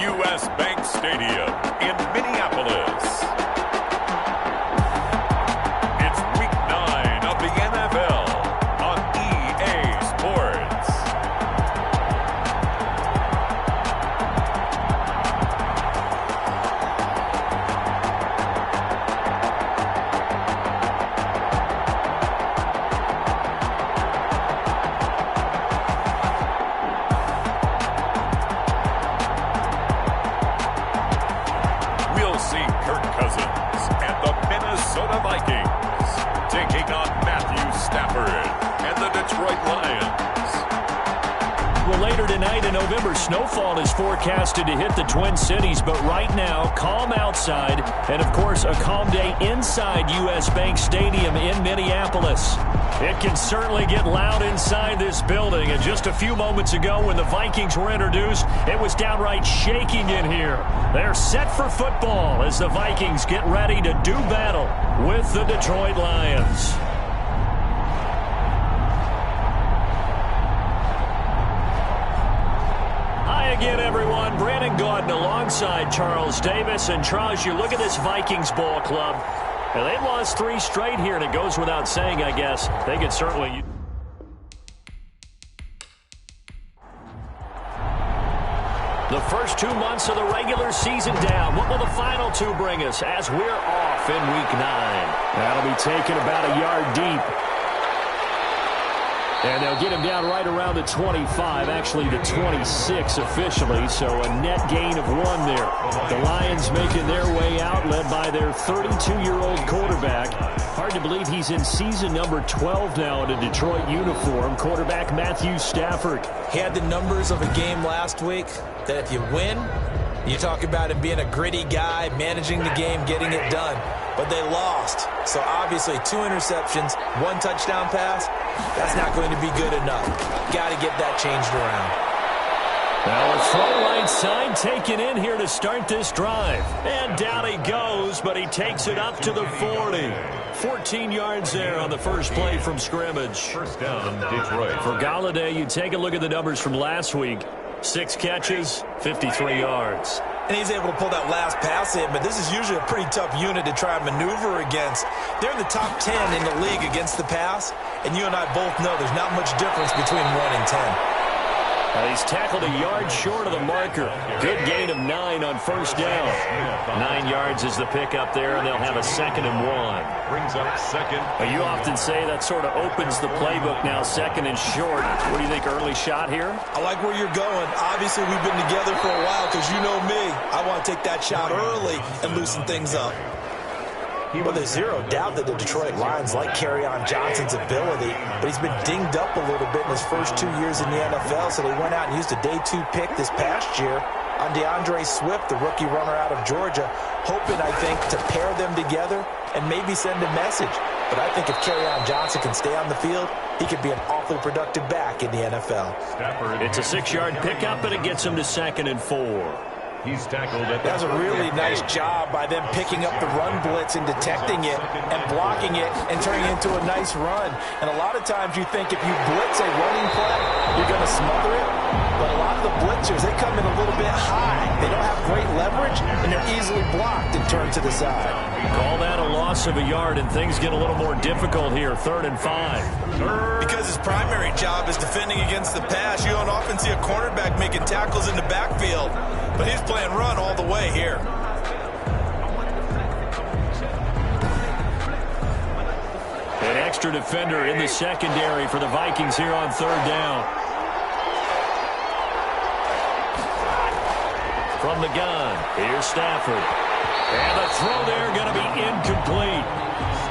U.S. Bank Stadium in Minneapolis. It's Week 9 of the NFL on EA Sports. We'll see Kirk Cousins and the Minnesota Vikings taking on Matthew Stafford and the Detroit Lions. Well, later tonight in November, snowfall is forecasted to hit the Twin Cities, but right now, calm outside, and of course, a calm day inside U.S. Bank Stadium in Minneapolis. It can certainly get loud inside this building, and just a few moments ago when the Vikings were introduced, it was downright shaking in here. They're set for football as the Vikings get ready to do battle with the Detroit Lions. Hi again, everyone. Brandon Gaudin alongside Charles Davis. And Charles, you look at this Vikings ball club, and they've lost 3 straight here, and it goes without saying, I guess. They could certainly... The first 2 months of the regular season down. What will the final 2 bring us as we're off in Week 9? That'll be taken about a yard deep. And they'll get him down right around the 25, actually the 26 officially, so a net gain of 1 there. The Lions making their way out, led by their 32-year-old quarterback. Hard to believe he's in season number 12 now in a Detroit uniform. Quarterback Matthew Stafford. He had the numbers of a game last week that if you win, you talk about him being a gritty guy, managing the game, getting it done. But they lost. So obviously 2 interceptions, 1 touchdown pass, that's not going to be good enough. Got to get that changed around. Now a throw right side taken in here to start this drive. And down he goes, but he takes it up to the 40. 14 yards there on the first play from scrimmage. First down, Detroit. For Galladay, you take a look at the numbers from last week. 6 catches, 53 yards. And he's able to pull that last pass in, but this is usually a pretty tough unit to try and maneuver against. They're in the top 10 in the league against the pass, and you and I both know there's not much difference between 1 and 10. He's tackled a yard short of the marker. Good gain of 9 on first down. 9 yards is the pickup there, and they'll have a 2nd and 1. Brings up second. You often say that sort of opens the playbook now, 2nd and short. What do you think, early shot here? I like where you're going. Obviously, we've been together for a while because you know me. I want to take that shot early and loosen things up. Well, there's zero doubt that the Detroit Lions like Kerryon Johnson's ability, but he's been dinged up a little bit in his first 2 years in the NFL, so they went out and used a day 2 pick this past year on DeAndre Swift, the rookie runner out of Georgia, hoping, I think, to pair them together and maybe send a message. But I think if Kerryon Johnson can stay on the field, he could be an awfully productive back in the NFL. It's a 6-yard pickup, and it gets him to 2nd and 4. He's tackled at the That was a really nice job by them picking up the run blitz and detecting it and blocking it and turning it into a nice run. And a lot of times you think if you blitz a running play, you're going to smother it. But a lot of the blitzers, they come in a little bit high. They don't have great leverage, and they're easily blocked and turned to the side. Call that a loss of a yard, and things get a little more difficult here. 3rd and 5. Because his primary job is defending against the pass, you don't often see a cornerback making tackles in the backfield. But he's playing run all the way here. An extra defender in the secondary for the Vikings here on 3rd down. From the gun, here's Stafford. And the throw there going to be incomplete.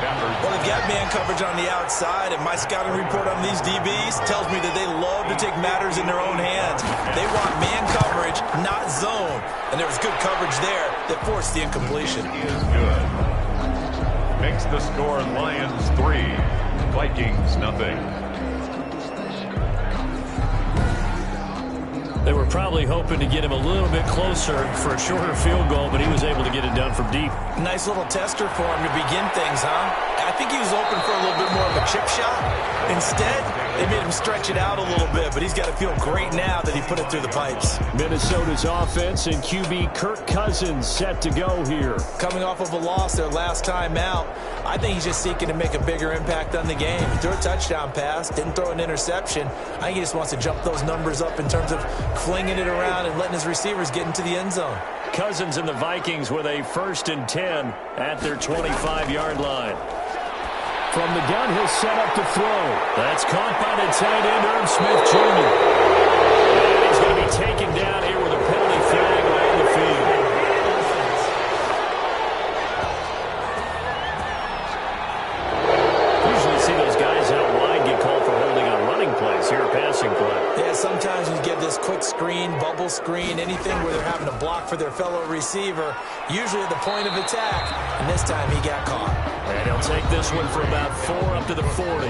Well, they've got man coverage on the outside, and my scouting report on these DBs tells me that they love to take matters in their own hands. They want man coverage, not zone. And there was good coverage there that forced the incompletion. He is good. Makes the score Lions 3, Vikings nothing. They were probably hoping to get him a little bit closer for a shorter field goal, but he was able to get it done from deep. Nice little tester for him to begin things, huh? I think he was open for a little bit more of a chip shot. Instead, They made him stretch it out a little bit, but he's got to feel great now that he put it through the pipes. Minnesota's offense and QB Kirk Cousins set to go here. Coming off of a loss their last time out, I think he's just seeking to make a bigger impact on the game. He threw a touchdown pass, didn't throw an interception. I think he just wants to jump those numbers up in terms of flinging it around and letting his receivers get into the end zone. Cousins and the Vikings with a 1st and 10 at their 25-yard line. From the gun, he'll set up to throw. That's caught by the tight end, Irv Smith Jr. And he's going to be taken down here with a penalty flag on the field. Usually see those guys out wide get called for holding on running plays here, passing play. Yeah, sometimes you get this quick screen, bubble screen, anything where they're having to block for their fellow receiver, usually at the point of attack, and this time he got caught. And he'll take this one for about 4 up to the 40.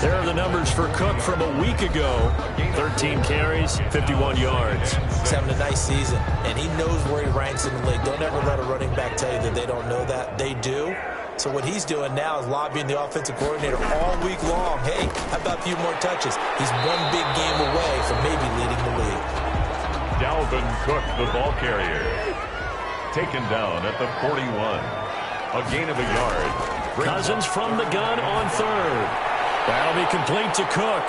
There are the numbers for Cook from a week ago. 13 carries, 51 yards. He's having a nice season, and he knows where he ranks in the league. Don't ever let a running back tell you that they don't know that. They do. So what he's doing now is lobbying the offensive coordinator all week long. Hey, how about a few more touches? He's one big game away from maybe leading the league. Dalvin Cook, the ball carrier. Taken down at the 41. A gain of a yard. Cousins from the gun on 3rd. That'll be complete to Cook.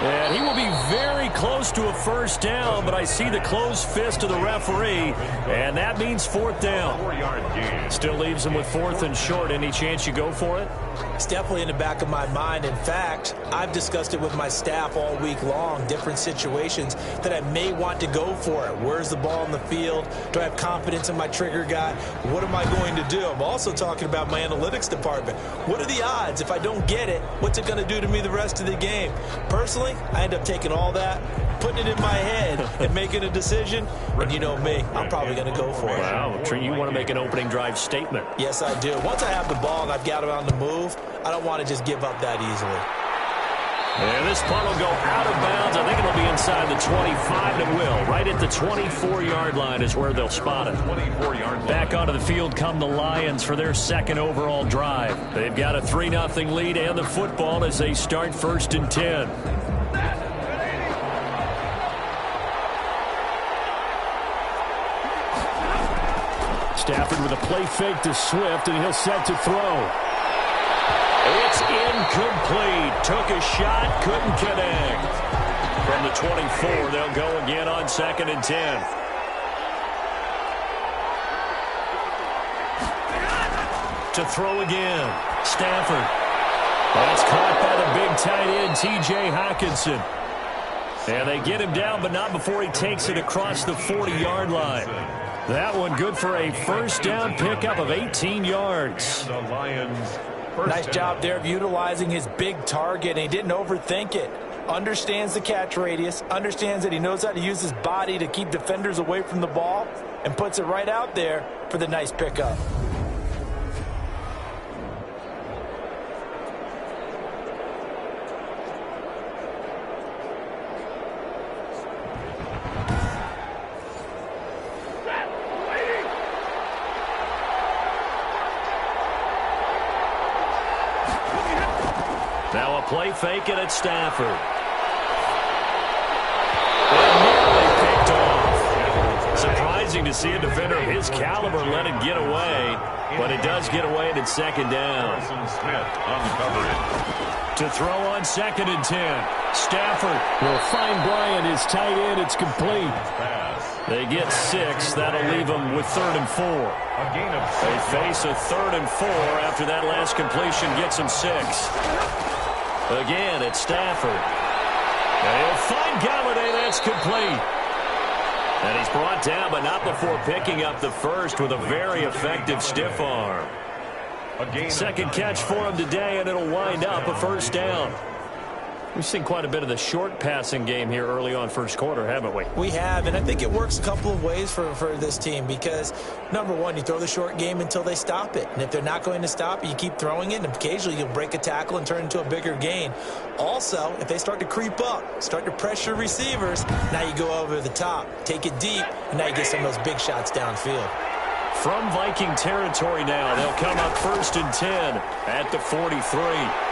And he will be very close to a 1st down, but I see the closed fist of the referee, and that means 4th down. 4-yard gain. Still leaves him with 4th and short. Any chance you go for it? It's definitely in the back of my mind. In fact, I've discussed it with my staff all week long, different situations that I may want to go for it. Where's the ball in the field? Do I have confidence in my trigger guy? What am I going to do? I'm also talking about my analytics department. What are the odds? If I don't get it, what's it going to do to me the rest of the game? Personally, I end up taking all that, putting it in my head, and making a decision. And you know me, I'm probably going to go for it. Wow, you want to make an opening drive statement. Yes, I do. Once I have the ball and I've got it on the move, I don't want to just give up that easily. And this punt will go out of bounds. I think it'll be inside the 25, and it will. Right at the 24-yard line is where they'll spot it. 24-yard line. Back onto the field come the Lions for their 2nd overall drive. They've got a 3-0 lead and the football as they start 1st and 10. Stafford with a play fake to Swift, and he'll set to throw. It's incomplete. Took a shot, couldn't connect. From the 24, they'll go again on 2nd and 10. To throw again. Stafford. That's caught by the big tight end, T.J. Hockenson. And they get him down, but not before he takes it across the 40-yard line. That one good for a 1st down pickup of 18 yards. The Lions. Nice job there of utilizing his big target, and he didn't overthink it. Understands the catch radius, understands that he knows how to use his body to keep defenders away from the ball, and puts it right out there for the nice pickup. Now a play fake it at Stafford. And nearly picked off. Surprising to see a defender of his caliber let it get away, but it does get away and it's 2nd down. Smith uncovered. To throw on 2nd and 10. Stafford will find Bryant, his tight end. It's complete. They get 6. That'll leave them with 3rd and 4. A gain of 6. They face a 3rd and 4 after that last completion gets them 6. Again, it's Stafford. And he'll find Galladay. That's complete. And he's brought down, but not before picking up the 1st with a very effective stiff arm. 2nd catch for him today, and it'll wind up a 1st down. We've seen quite a bit of the short passing game here early on 1st quarter, haven't we? We have, and I think it works a couple of ways for this team because, number one, you throw the short game until they stop it. And if they're not going to stop it, you keep throwing it, and occasionally you'll break a tackle and turn it into a bigger gain. Also, if they start to creep up, start to pressure receivers, now you go over the top, take it deep, and now you get some of those big shots downfield. From Viking territory now, they'll come up 1st and 10 at the 43.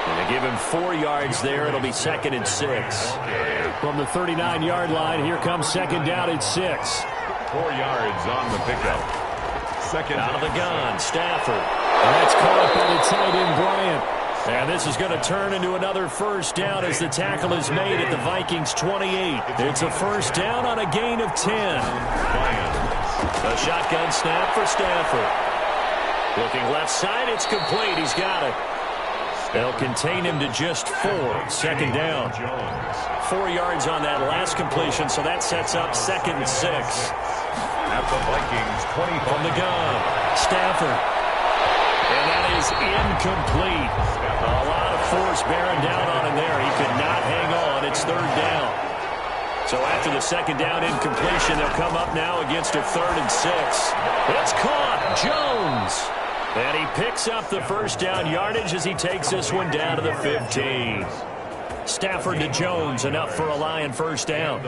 And they give him 4 yards there. It'll be 2nd and 6. From the 39-yard line, here comes 2nd down and 6. 4 yards on the pickup. 2nd out of the gun, Stafford. And that's caught by the tight end, Bryant. And this is going to turn into another first down as the tackle is made at the Vikings 28. It's a first down on a gain of 10. A shotgun snap for Stafford. Looking left side, it's complete. He's got it. They'll contain him to just 4. 2nd down. 4 yards on that last completion, so that sets up 2nd and 6. At the Vikings 20 from the gun, Stafford. And that is incomplete. A lot of force bearing down on him there. He could not hang on. It's 3rd down. So after the 2nd down incompletion, they'll come up now against a 3rd and 6. It's caught. Jones. And he picks up the first down yardage as he takes this one down to the 15. Stafford to Jones, enough for a Lion first down.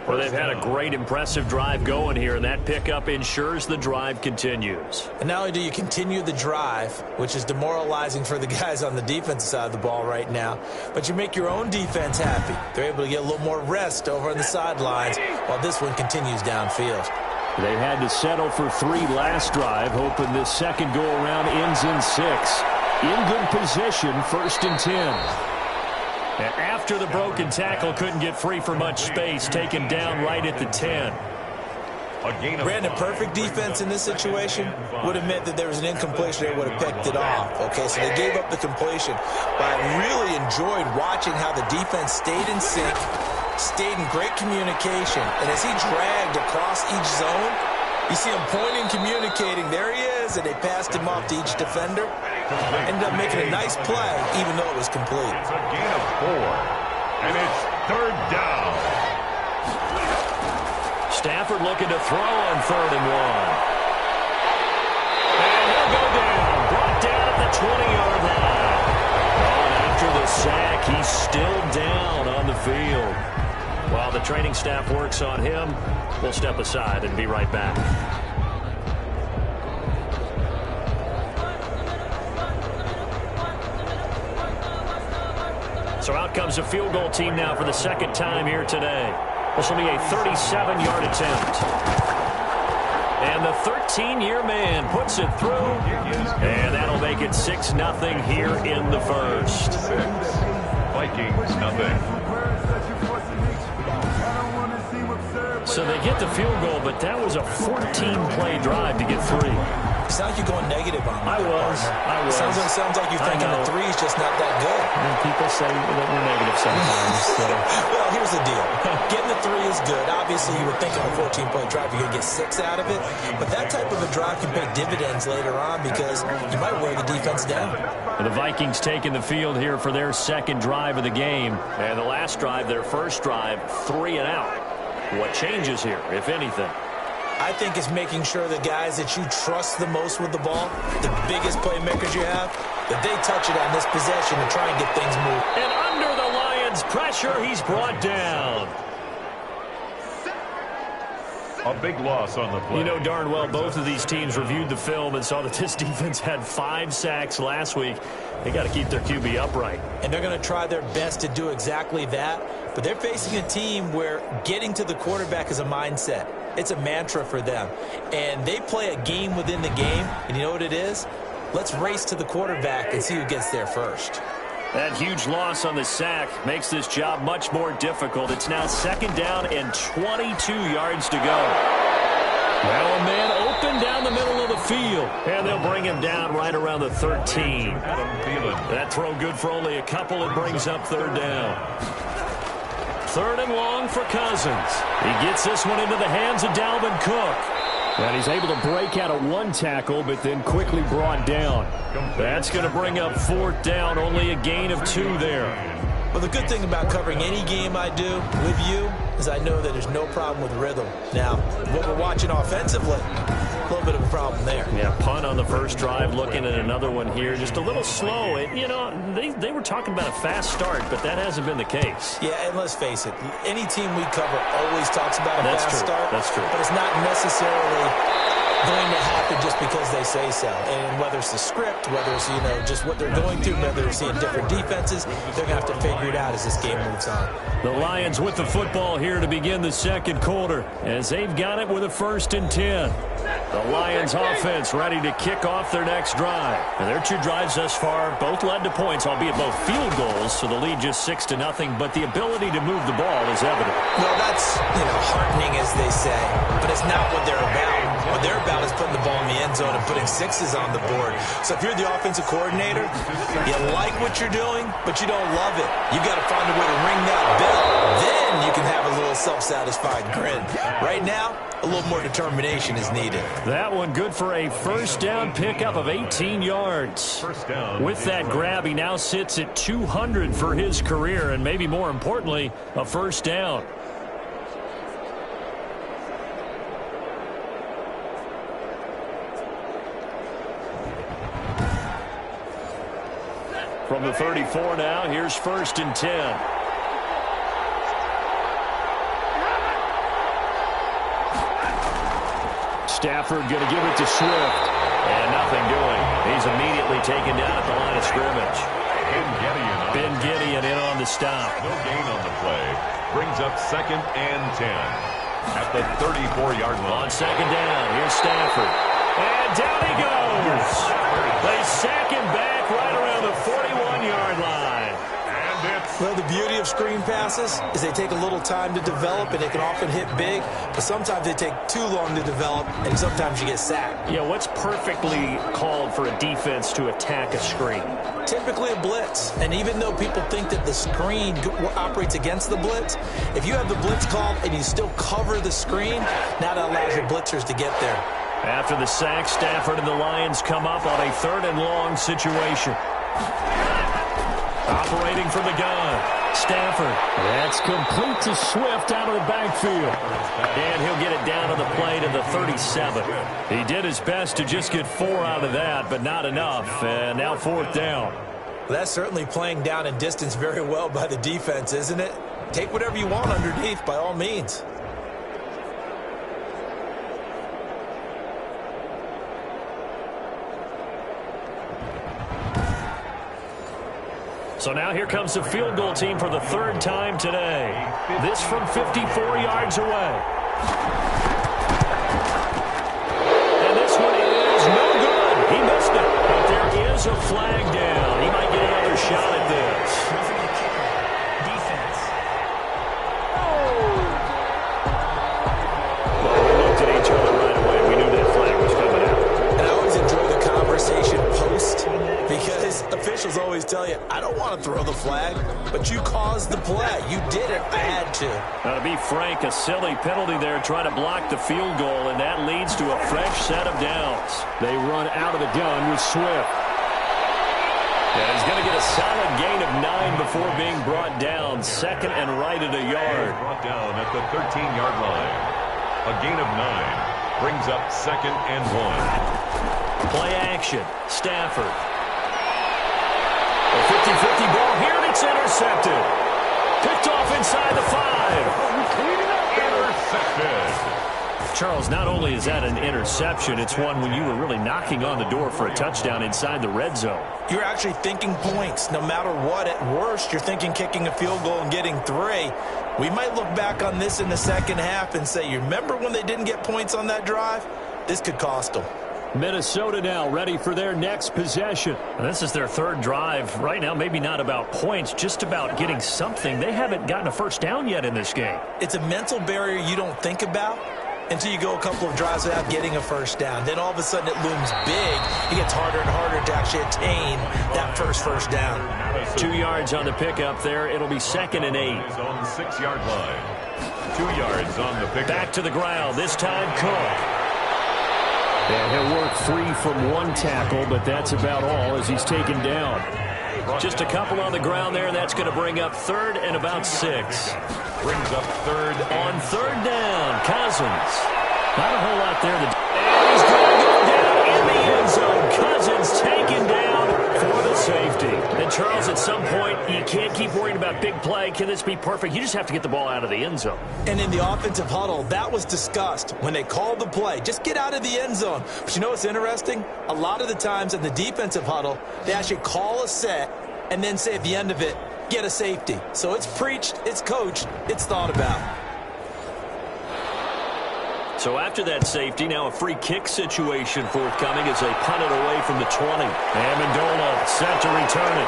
Well, they've had a great, impressive drive going here, and that pickup ensures the drive continues. And not only do you continue the drive, which is demoralizing for the guys on the defensive side of the ball right now, but you make your own defense happy. They're able to get a little more rest over on the sidelines while this one continues downfield. They had to settle for 3 last drive, hoping this second go-around ends in 6. In good position, 1st and 10. And after the broken tackle, couldn't get free for much space, taken down right at the 10. Brandon, perfect defense in this situation would have meant that there was an incompletion. They would have picked it off. Okay, so they gave up the completion. But I really enjoyed watching how the defense stayed in sync, stayed in great communication. And as he dragged across each zone, you see him pointing, communicating. There he is, and they passed him off to each defender. Ended up making a nice play, even though it was complete. It's a gain of 4, and it's 3rd down. Stafford looking to throw on 3rd and 1. And he'll go down. Brought down at the 20-yard line. And after the sack, he's still down on the field. While the training staff works on him, we'll step aside and be right back. So out comes a field goal team now for the 2nd time here today. This will be a 37-yard attempt. And the 13-year man puts it through. And that'll make it 6-0 here in the first. 6, Vikings nothing. So they get the field goal, but that was a 14-play drive to get 3. It's not like you're going negative on me. I was. Sounds like you're thinking the 3 is just not that good. And people say that we're negative sometimes. So. Well, here's the deal. Getting the 3 is good. Obviously, you would think on a 14-play drive you're going to get 6 out of it. But that type of a drive can pay dividends later on because you might wear the defense down. The Vikings taking the field here for their 2nd drive of the game. And the last drive, their first drive, 3 and out. What changes here, if anything? I think it's making sure the guys that you trust the most with the ball, the biggest playmakers you have, that they touch it on this possession and try and get things moving. And under the Lions' pressure, he's brought down. A big loss on the play. You know darn well both of these teams reviewed the film and saw that this defense had 5 sacks last week. They got to keep their QB upright. And they're going to try their best to do exactly that. But they're facing a team where getting to the quarterback is a mindset. It's a mantra for them. And they play a game within the game. And you know what it is? Let's race to the quarterback and see who gets there first. That huge loss on the sack makes this job much more difficult. It's now 2nd down and 22 yards to go. Now a man open down the middle of the field. And they'll bring him down right around the 13. That throw good for only a couple. It brings up 3rd down. 3rd and long for Cousins. He gets this one into the hands of Dalvin Cook. And he's able to break out of 1 tackle, but then quickly brought down. That's going to bring up 4th down, only a gain of 2 there. Well, the good thing about covering any game I do with you is I know that there's no problem with rhythm. Now, what we're watching offensively, a little bit of a problem there. Yeah, punt on the first drive, looking at another one here. Just a little slow. You know, they were talking about a fast start, but that hasn't been the case. Yeah, and let's face it, any team we cover always talks about a fast start. That's true. But it's not necessarily going to happen just because they say so. And whether it's the script, whether it's, just what they're going through, whether they're seeing different defenses, they're going to have to figure it out as this game moves on. The Lions with the football here to begin the second quarter as they've got it with a 1st and 10. The Lions offense ready to kick off their next drive. And their 2 drives thus far both led to points, albeit both field goals, so the lead just 6-0, but the ability to move the ball is evident. Well, that's, heartening, as they say, but it's not what they're about. What they're about is putting the ball in the end zone and putting 6s on the board. So if you're the offensive coordinator, you like what you're doing, but you don't love it. You've got to find a way to ring that bell. Then you can have a little self-satisfied grin. Right now, a little more determination is needed. That one good for a first down pickup of 18 yards. With that grab, he now sits at 200 for his career, and maybe more importantly, a first down. From the 34 now, here's 1st and 10. Stafford going to give it to Swift. And nothing doing. He's immediately taken down at the line of scrimmage. Ben Gideon in on the stop. No gain on the play. Brings up 2nd and 10. At the 34-yard line. On 2nd down, here's Stafford. And down he goes. They sack him back right around the 41-yard line. Well, the beauty of screen passes is they take a little time to develop, and they can often hit big, but sometimes they take too long to develop, and sometimes you get sacked. Yeah, what's perfectly called for a defense to attack a screen? Typically a blitz, and even though people think that the screen operates against the blitz, if you have the blitz called and you still cover the screen, now that allows your blitzers to get there. After the sack, Stafford and the Lions come up on a 3rd and long situation. Operating from the gun, Stafford. That's complete to Swift out of the backfield. And he'll get it down to the play to the 37. He did his best to just get 4 out of that, but not enough. And now 4th down. Well, that's certainly playing down and distance very well by the defense, isn't it? Take whatever you want underneath, by all means. So now here comes the field goal team for the 3rd time today. This from 54 yards away. And this one is no good. He missed it. But there is a flag down. He might get another shot at this. Well, we looked at each other right away. We knew that flag was coming out. And I always enjoy the conversation post, because officials always tell you, I don't want to throw the flag, but you caused the play. You did it. I had to. Now, to be frank, a silly penalty there trying to block the field goal, and that leads to a fresh set of downs. They run out of the gun with Swift. And he's going to get a solid gain of 9 before being brought down. 2nd and right at a yard. Brought down at the 13-yard line. A gain of 9 brings up 2nd and 1. Play action. Stafford. A 50-50 ball here, and it's intercepted. Picked off inside the 5. Intercepted. Charles, not only is that an interception, it's one when you were really knocking on the door for a touchdown inside the red zone. You're actually thinking points. No matter what, at worst, you're thinking kicking a field goal and getting 3. We might look back on this in the second half and say, you remember when they didn't get points on that drive? This could cost them. Minnesota now ready for their next possession. And this is their 3rd drive. Right now, maybe not about points, just about getting something. They haven't gotten a first down yet in this game. It's a mental barrier you don't think about until you go a couple of drives without getting a first down. Then all of a sudden it looms big. It gets harder and harder to actually attain that first down. 2 yards on the pickup there. It'll be 2nd and 8. On the 6-yard line. 2 yards on the pickup. Back to the ground. This time Cook. And he'll work free from 1 tackle, but that's about all as he's taken down. Just a couple on the ground there, and that's going to bring up 3rd and about 6. brings up third. On third down, Cousins. Not a whole lot there. And he's going to go down in the end zone. Cousins taken down for the safety. And, Charles, at some point, you can't keep worrying about big play. Can this be perfect? You just have to get the ball out of the end zone. And in the offensive huddle, that was discussed when they called the play. Just get out of the end zone. But you know what's interesting? A lot of the times in the defensive huddle, they actually call a set and then say at the end of it, get a safety. So it's preached, it's coached, it's thought about. So after that safety, now a free kick situation forthcoming as they punt it away from the 20. Amendola set to return it.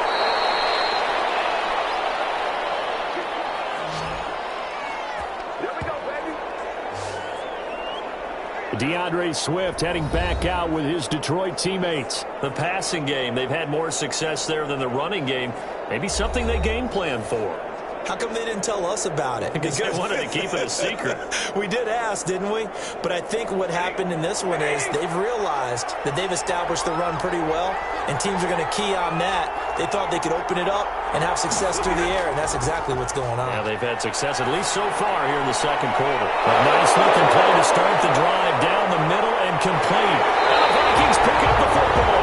DeAndre Swift heading back out with his Detroit teammates. The passing game, they've had more success there than the running game. Maybe something they game plan for. How come they didn't tell us about it? Because they wanted to keep it a secret. We did ask, didn't we? But I think what happened in this one is they've realized that they've established the run pretty well, and teams are going to key on that. They thought they could open it up and have success through the air, and that's exactly what's going on. Yeah, they've had success, at least so far here in the second quarter. A nice-looking play to start the drive down the middle and complete. And the Vikings pick up the football.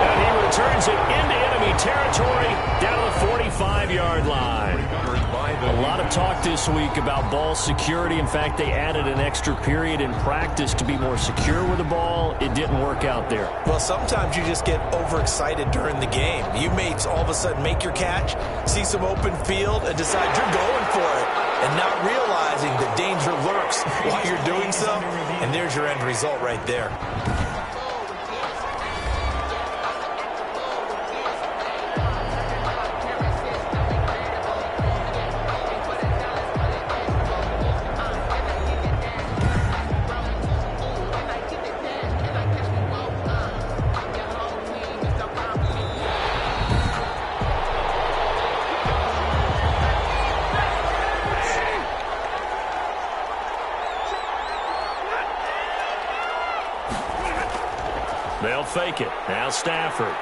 And he returns it into enemy territory down to the 45-yard line. A lot of talk this week about ball security. In fact, they added an extra period in practice to be more secure with the ball. It didn't work out there. Well, sometimes you just get overexcited during the game. You may all of a sudden make your catch, see some open field, and decide you're going for it, and not realizing the danger lurks while you're doing so. And there's your end result right there. They'll fake it. Now Stafford.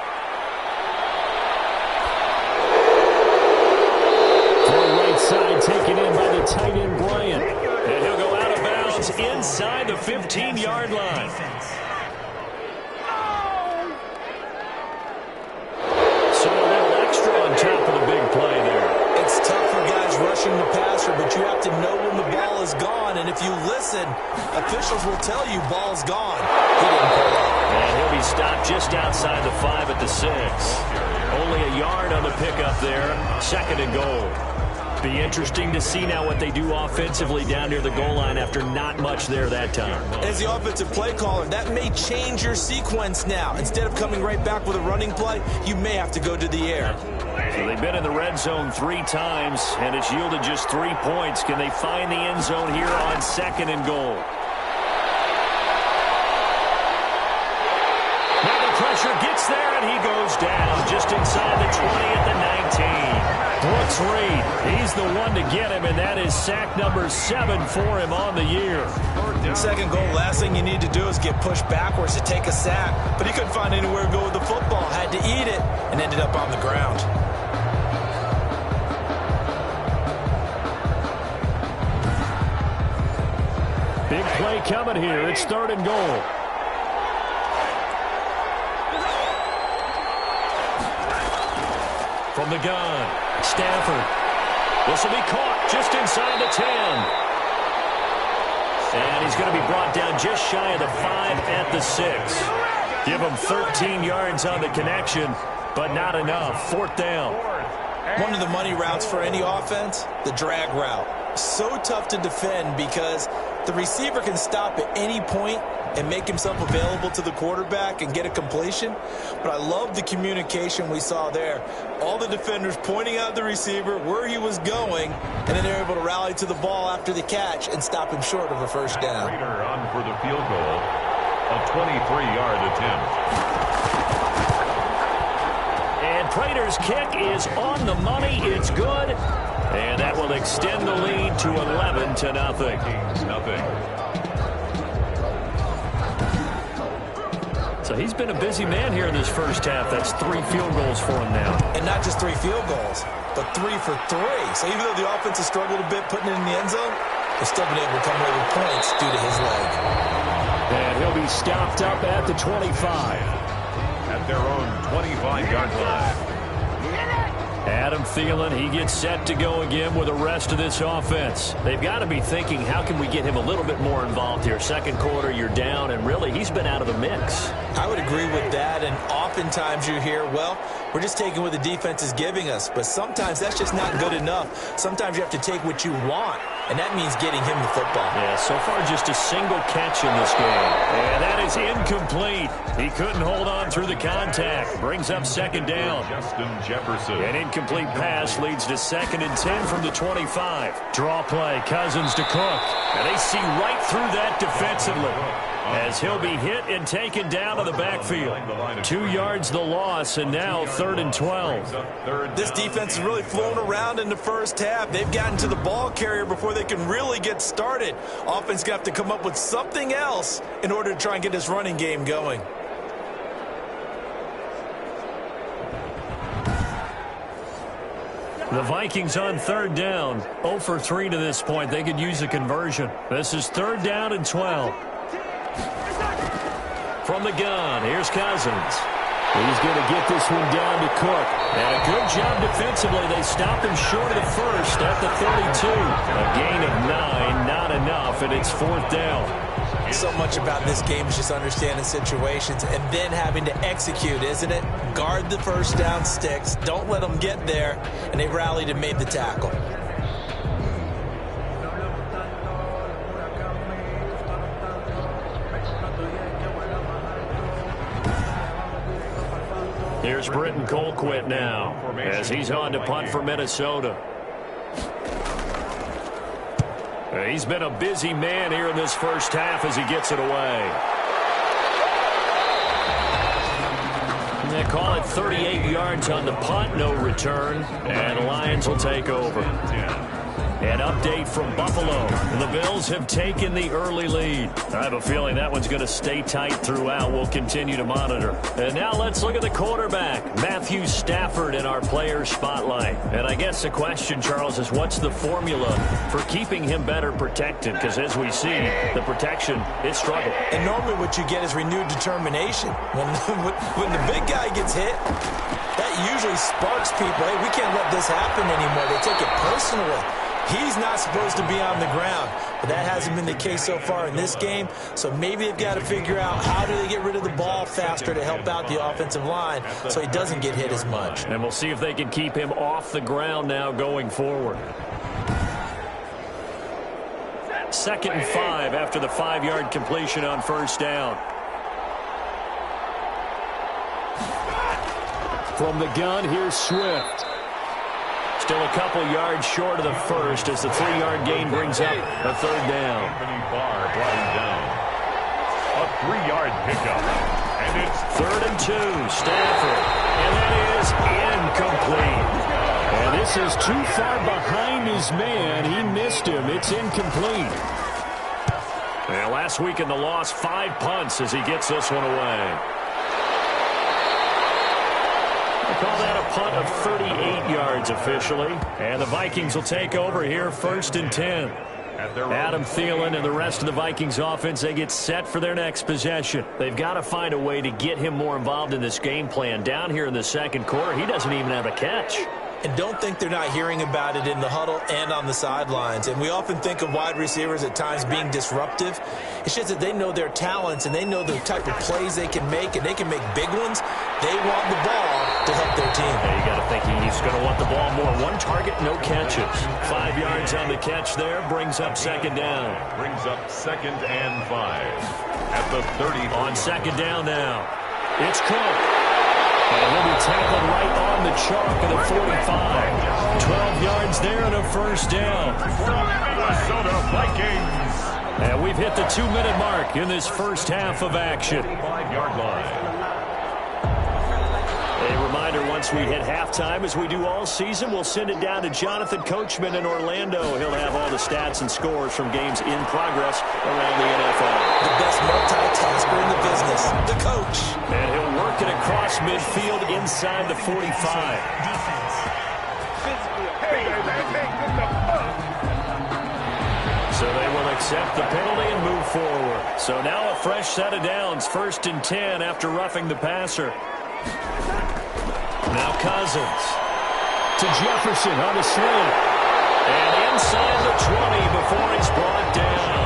For the right side, taken in by the tight end, Bryant. And he'll go out of bounds inside the 15-yard line. So a little extra on top of the big play there. It's tough for guys rushing the passer, but you have to know when the ball is gone. And if you listen, officials will tell you ball's gone. He didn't pull up. And he'll be stopped just outside the 5 at the 6. Only a yard on the pickup there. Second and goal. Be interesting to see now what they do offensively down near the goal line after not much there that time. As the offensive play caller, that may change your sequence now. Instead of coming right back with a running play, you may have to go to the air. So they've been in the red zone 3 times, and it's yielded just 3 points. Can they find the end zone here on second and goal? Pressure gets there, and he goes down just inside the 20 at the 19. Brooks Reed, he's the one to get him, and that is sack number 7 for him on the year. Second goal, last thing you need to do is get pushed backwards to take a sack. But he couldn't find anywhere to go with the football, had to eat it, and ended up on the ground. Big play coming here. It's third and goal. From the gun, Stafford. This will be caught just inside the 10. And he's going to be brought down just shy of the 5 at the 6. Give him 13 yards on the connection, but not enough. Fourth down. One of the money routes for any offense, the drag route. So tough to defend because the receiver can stop at any point and make himself available to the quarterback and get a completion. But I love the communication we saw there. All the defenders pointing out the receiver where he was going, and then they're able to rally to the ball after the catch and stop him short of a first down. Prater on for the field goal, a 23-yard attempt. And Prater's kick is on the money. It's good. And that will extend the lead to 11-0. So he's been a busy man here in this first half. That's 3 field goals for him now. And not just 3 field goals. but 3 for 3. So even though the offense has struggled a bit putting it in the end zone, they've still been able to come away with points due to his leg. And he'll be stopped up at the 25. At their own 25-yard line. Adam Thielen, he gets set to go again with the rest of this offense. They've got to be thinking, how can we get him a little bit more involved here? Second quarter, you're down, and really, he's been out of the mix. I would agree with that, and oftentimes you hear, well, we're just taking what the defense is giving us, but sometimes that's just not good enough. Sometimes you have to take what you want, and that means getting him the football. Yeah, so far just a single catch in this game. And that is incomplete. He couldn't hold on through the contact. Brings up second down. Justin Jefferson. An incomplete pass leads to 2nd and 10 from the 25. Draw play, Cousins to Cook. And they see right through that defensively, as he'll be hit and taken down to the backfield. 2 yards the loss, and now 3rd and 12. This defense has really flown around in the first half. They've gotten to the ball carrier before they can really get started. Offense got to come up with something else in order to try and get this running game going. The Vikings on 3rd down. 0 for 3 to this point. They could use a conversion. This is 3rd down and 12. From the gun, here's Cousins. He's going to get this one down to Cook. And a good job defensively. They stop him short of the first at the 32. A gain of 9, not enough, and it's 4th down. So much about this game is just understanding situations and then having to execute, isn't it? Guard the first down sticks. Don't let them get there. And they rallied and made the tackle. Here's Britton Colquitt now, as he's on to punt for Minnesota. He's been a busy man here in this first half as he gets it away. And they call it 38 yards on the punt, no return, and the Lions will take over. An update from Buffalo. The Bills have taken the early lead. I have a feeling that one's going to stay tight throughout. We'll continue to monitor. And now let's look at the quarterback, Matthew Stafford, in our player spotlight. And I guess the question, Charles, is what's the formula for keeping him better protected? Because as we see, the protection, it's struggled. And normally what you get is renewed determination. When the big guy gets hit, that usually sparks people. Hey, we can't let this happen anymore. They take it personally. He's not supposed to be on the ground, but that hasn't been the case so far in this game. So maybe they've got to figure out how do they get rid of the ball faster to help out the offensive line so he doesn't get hit as much. And we'll see if they can keep him off the ground now going forward. 2nd and 5 after the 5-yard completion on first down. From the gun, here's Swift. Still a couple yards short of the first as the 3-yard gain brings up a 3rd down. Anthony Barr brought him down. A 3-yard pickup. And it's 3rd and 2, Stafford. And that is incomplete. And this is too far behind his man. He missed him. It's incomplete. And last week in the loss, 5 punts as he gets this one away. Call that a punt of 38 yards officially. And the Vikings will take over here 1st and 10. Adam Thielen and the rest of the Vikings offense, they get set for their next possession. They've got to find a way to get him more involved in this game plan. Down here in the second quarter, he doesn't even have a catch. And don't think they're not hearing about it in the huddle and on the sidelines. And we often think of wide receivers at times being disruptive. It's just that they know their talents and they know the type of plays they can make, and they can make big ones. They want the ball to help their team. Yeah, you got to think he's going to want the ball more. 1 target, no catches. 5 yards on the catch there, brings up 2nd down. Brings up 2nd and 5 at the 30. On 2nd down now, it's Cook. And he'll be tackled right on the chalk of the 45. 12 yards there and a 1st down. Minnesota Vikings. And we've hit the 2-minute mark in this first half of action. 5-yard line. A reminder, once we hit halftime, as we do all season, we'll send it down to Jonathan Coachman in Orlando. He'll have all the stats and scores from games in progress around the NFL. The best multitasker in the business, the coach. And he'll work it across midfield inside the 45. Defense. Physical. accept the penalty and move forward. So now a fresh set of downs, 1st and 10 after roughing the passer. Now Cousins to Jefferson on the slant. And inside the 20 before he's brought down.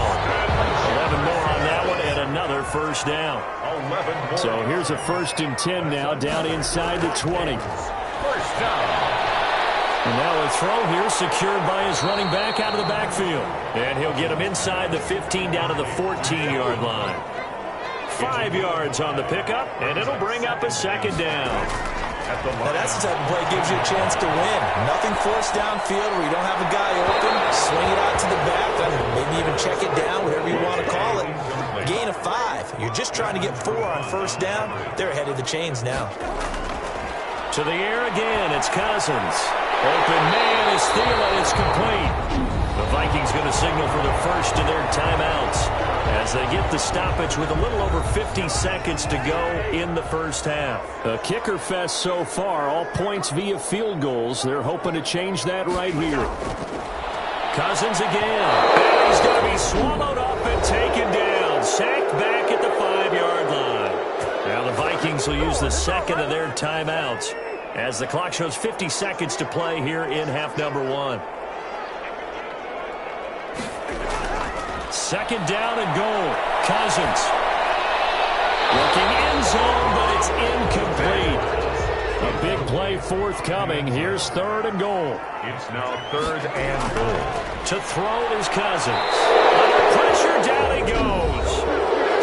11 more on that one and another first down. So here's a 1st and 10 now, down inside the 20. First down. And now a throw here secured by his running back out of the backfield. And he'll get him inside the 15 down to the 14-yard line. 5 yards on the pickup, and it'll bring up a 2nd down. Now that's the type of play that gives you a chance to win. Nothing forced downfield where you don't have a guy open. Swing it out to the back, maybe even check it down, whatever you want to call it. Gain of 5. You're just trying to get 4 on 1st down. They're ahead of the chains now. To the air again, it's Cousins. Open man is Thielen. It's complete. The Vikings going to signal for the first of their timeouts as they get the stoppage with a little over 50 seconds to go in the first half. A kicker fest so far, all points via field goals. They're hoping to change that right here. Cousins again. And he's going to be swallowed up and taken down. Sacked back at the 5-yard line. Now the Vikings will use the 2nd of their timeouts as the clock shows 50 seconds to play here in half number 1. 2nd down and goal. Cousins. Looking end zone, but it's incomplete. A big play forthcoming. Here's 3rd and goal. It's now 3rd and goal. To throw is Cousins. Under pressure, down he goes.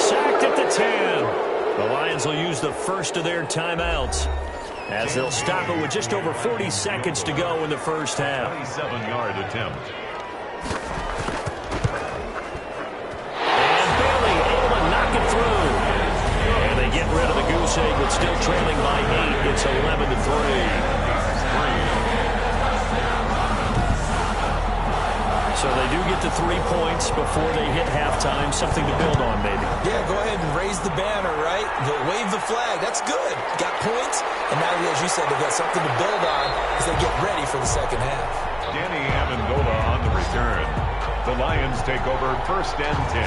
Sacked at the 10. The Lions will use the first of their timeouts as they'll stop it with just over 40 seconds to go in the first half. 27-yard attempt. And Bailey able to knock it through. And they get rid of the goose egg, but still trailing by 8. It's 11-3. So they do get to 3 points before they hit halftime. Something to build on, maybe. Yeah, go ahead and raise the banner, right? Wave the flag. That's good. Got points. And now, as you said, they've got something to build on as they get ready for the second half. Danny Amendola on the return. The Lions take over 1st and 10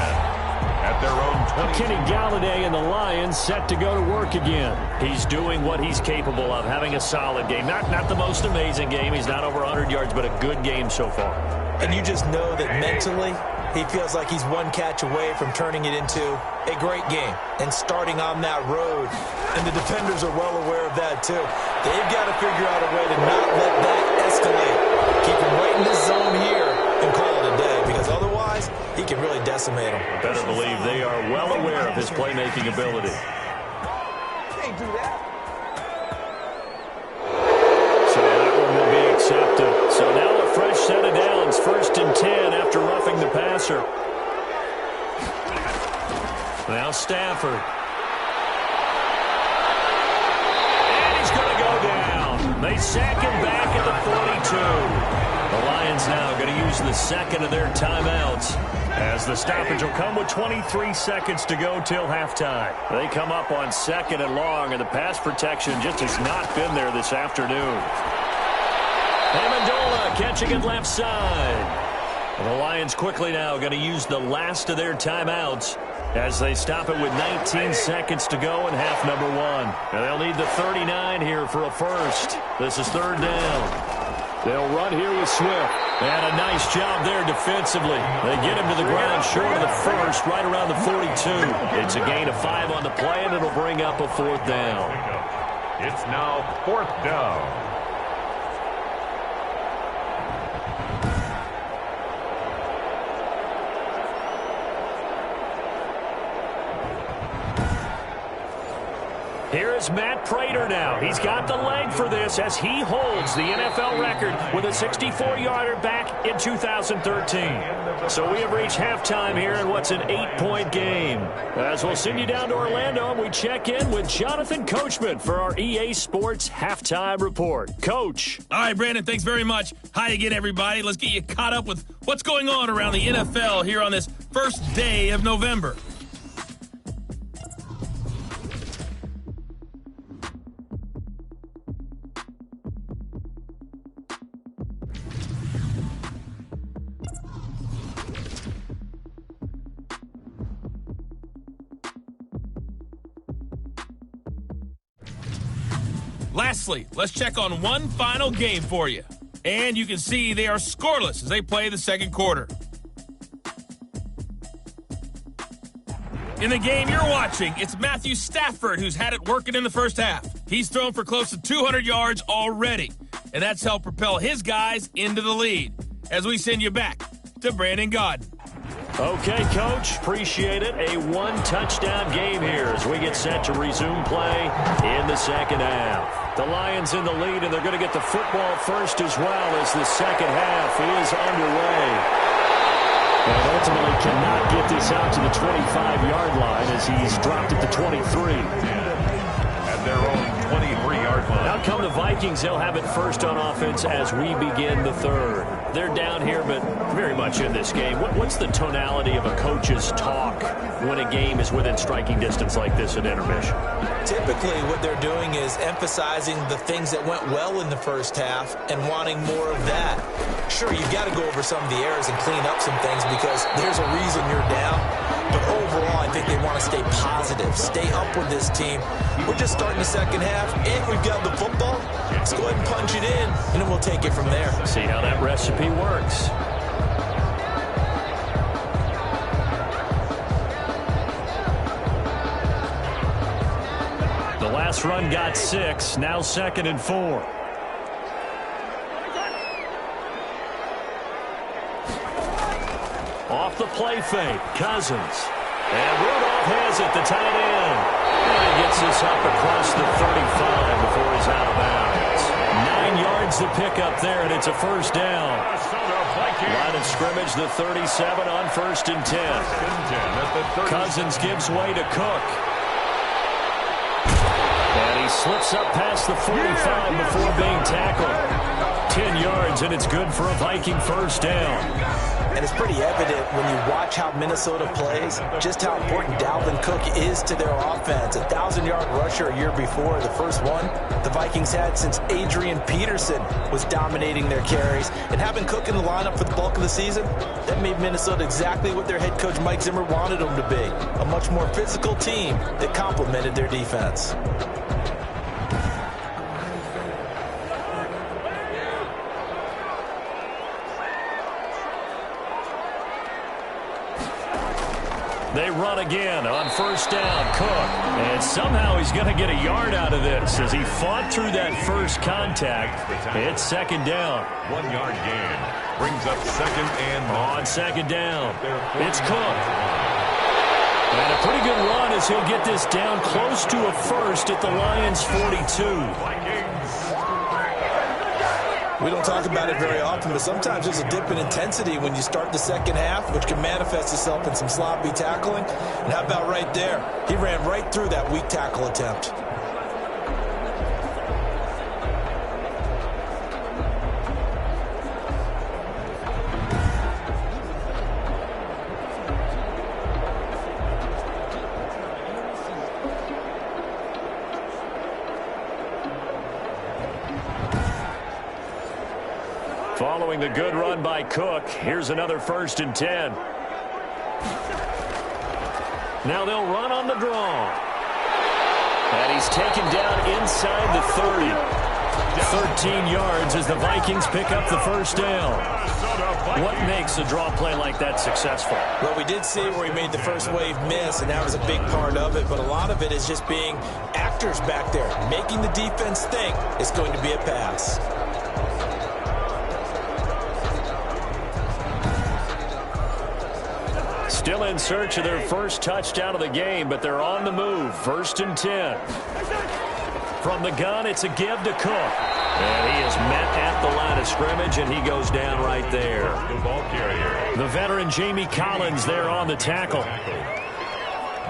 at their own 20. Kenny Galladay and the Lions set to go to work again. He's doing what he's capable of, having a solid game. Not the most amazing game. He's not over 100 yards, but a good game so far. And you just know that mentally he feels like he's one catch away from turning it into a great game and starting on that road. And the defenders are well aware of that, too. They've got to figure out a way to not let that escalate. Keep him right in this zone here and call it a day, because otherwise he can really decimate him. Better believe they are well aware of his playmaking ability. Can't do that. So that one will be accepted. So now a fresh set of downs, 1st and 10 after roughing the passer. Now Stafford. And he's going to go down. They sack him back at the 42. The Lions now going to use the 2nd of their timeouts as the stoppage will come with 23 seconds to go till halftime. They come up on 2nd and long, and the pass protection just has not been there this afternoon. Amendola catching it left side. The Lions quickly now going to use the last of their timeouts as they stop it with 19 seconds to go in half number 1. And they'll need the 39 here for a first. This is 3rd down. They'll run here with Swift. And a nice job there defensively. They get him to the ground short of the first, right around the 42. It's a gain of 5 on the play, and it'll bring up a 4th down. It's now 4th down. Here is Matt Prater now. He's got the leg for this as he holds the NFL record with a 64-yarder back in 2013. So we have reached halftime here in what's an 8-point game. As we'll send you down to Orlando, and we check in with Jonathan Coachman for our EA Sports Halftime Report. Coach. All right, Brandon, thanks very much. Hi again, everybody. Let's get you caught up with what's going on around the NFL here on this first day of November. Lastly, let's check on one final game for you. And you can see they are scoreless as they play the second quarter. In the game you're watching, it's Matthew Stafford who's had it working in the first half. He's thrown for close to 200 yards already, and that's helped propel his guys into the lead. As we send you back to Brandon Gaudin. Okay, Coach, appreciate it. A one-touchdown game here as we get set to resume play in the second half. The Lions in the lead, and they're going to get the football first as well as the second half is underway. And ultimately cannot get this out to the 25-yard line as he's dropped at the 23. At their own 23-yard line. Out come the Vikings. They'll have it first on offense as we begin the third. They're down here, but very much in this game. What's the tonality of a coach's talk when a game is within striking distance like this at intermission? Typically, what they're doing is emphasizing the things that went well in the first half and wanting more of that. Sure, you've got to go over some of the errors and clean up some things because there's a reason you're down. But overall, I think they want to stay positive, stay up with this team. We're just starting the second half, and we've got the football. Let's go ahead and punch it in, and then we'll take it from there. See how that recipe works. The last run got 6, now 2nd and 4. Off the play fake, Cousins. And Rudolph has it, the tight end. And he gets this up across the 35 before he's out of bounds. 9 yards to pick up there, and it's a first down. Line of scrimmage, the 37 on 1st and 10. Cousins gives way to Cook. And he slips up past the 45 before being tackled. 10 yards, and it's good for a Viking first down. And it's pretty evident when you watch how Minnesota plays, just how important Dalvin Cook is to their offense. A 1,000-yard rusher a year before, the first one the Vikings had since Adrian Peterson was dominating their carries. And having Cook in the lineup for the bulk of the season, that made Minnesota exactly what their head coach Mike Zimmer wanted them to be. A much more physical team that complemented their defense. They run again on first down, Cook. And somehow he's going to get a yard out of this as he fought through that first contact. It's second down. 1 yard gain. Brings up second and on second down. It's Cook. And a pretty good run as he'll get this down close to a first at the Lions' 42. We don't talk about it very often, but sometimes there's a dip in intensity when you start the second half, which can manifest itself in some sloppy tackling. And how about right there? He ran right through that weak tackle attempt. Following the good run by Cook, here's another 1st and 10. Now they'll run on the draw. And he's taken down inside the 30. 13 yards as the Vikings pick up the first down. What makes a draw play like that successful? Well, we did see where he made the first wave miss, and that was a big part of it. But a lot of it is just being actors back there, making the defense think it's going to be a pass. Still in search of their first touchdown of the game, but they're on the move. 1st and 10. From the gun, it's a give to Cook. And he is met at the line of scrimmage, and he goes down right there. The ball carrier. The veteran Jamie Collins there on the tackle.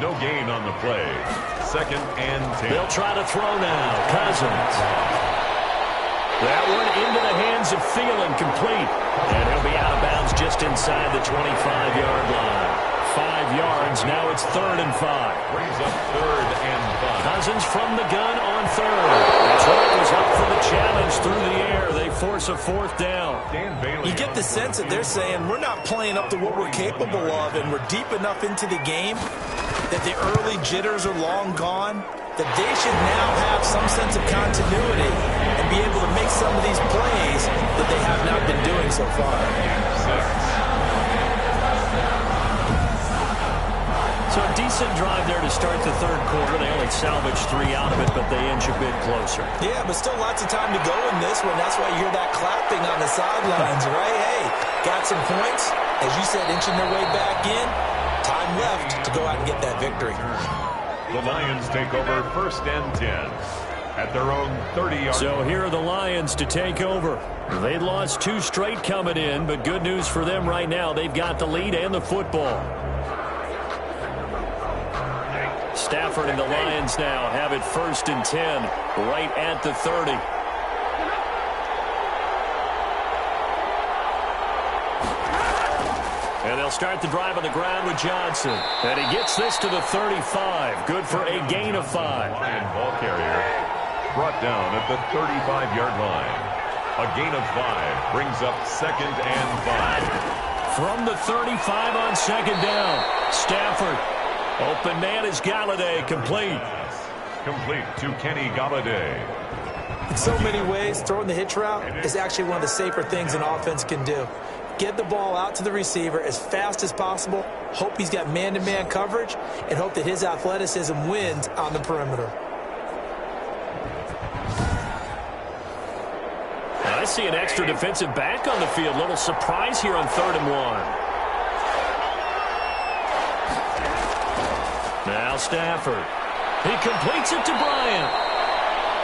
No gain on the play. 2nd and 10. They'll try to throw now. Cousins. That one into the hands of Thielen, complete. And he'll be out of bounds just inside the 25-yard line. 5 yards, now it's 3rd and 5. Brings up 3rd and 5. Cousins from the gun on 3rd. Detroit was up for the challenge through the air. They force a 4th down. You get the sense that they're saying we're not playing up to what we're capable of, and we're deep enough into the game that the early jitters are long gone. that they should now have some sense of continuity and be able to make some of these plays that they have not been doing so far. So a decent drive there to start the third quarter. They only salvaged 3 out of it, but they inch a bit closer. Yeah, but still lots of time to go in this one. That's why you hear that clapping on the sidelines, right? Hey, got some points. As you said, inching their way back in. Time left to go out and get that victory. The Lions take over 1st and 10 at their own 30-yard. So here are the Lions to take over. They lost 2 straight coming in, but good news for them right now. They've got the lead and the football. Stafford and the Lions now have it 1st and 10 right at the 30. And they'll start the drive on the ground with Johnson. And he gets this to the 35. Good for a gain of 5. Lion ball carrier brought down at the 35-yard line. A gain of 5 brings up 2nd and 5. From the 35 on 2nd down. Stafford. Open man is Galladay. Complete. Complete to Kenny Galladay. In so many ways, throwing the hitch route is actually one of the safer things an offense can do. Get the ball out to the receiver as fast as possible, hope he's got man-to-man coverage, and hope that his athleticism wins on the perimeter. I see an extra defensive back on the field. Little surprise here on 3rd and 1. Now Stafford. He completes it to Bryant.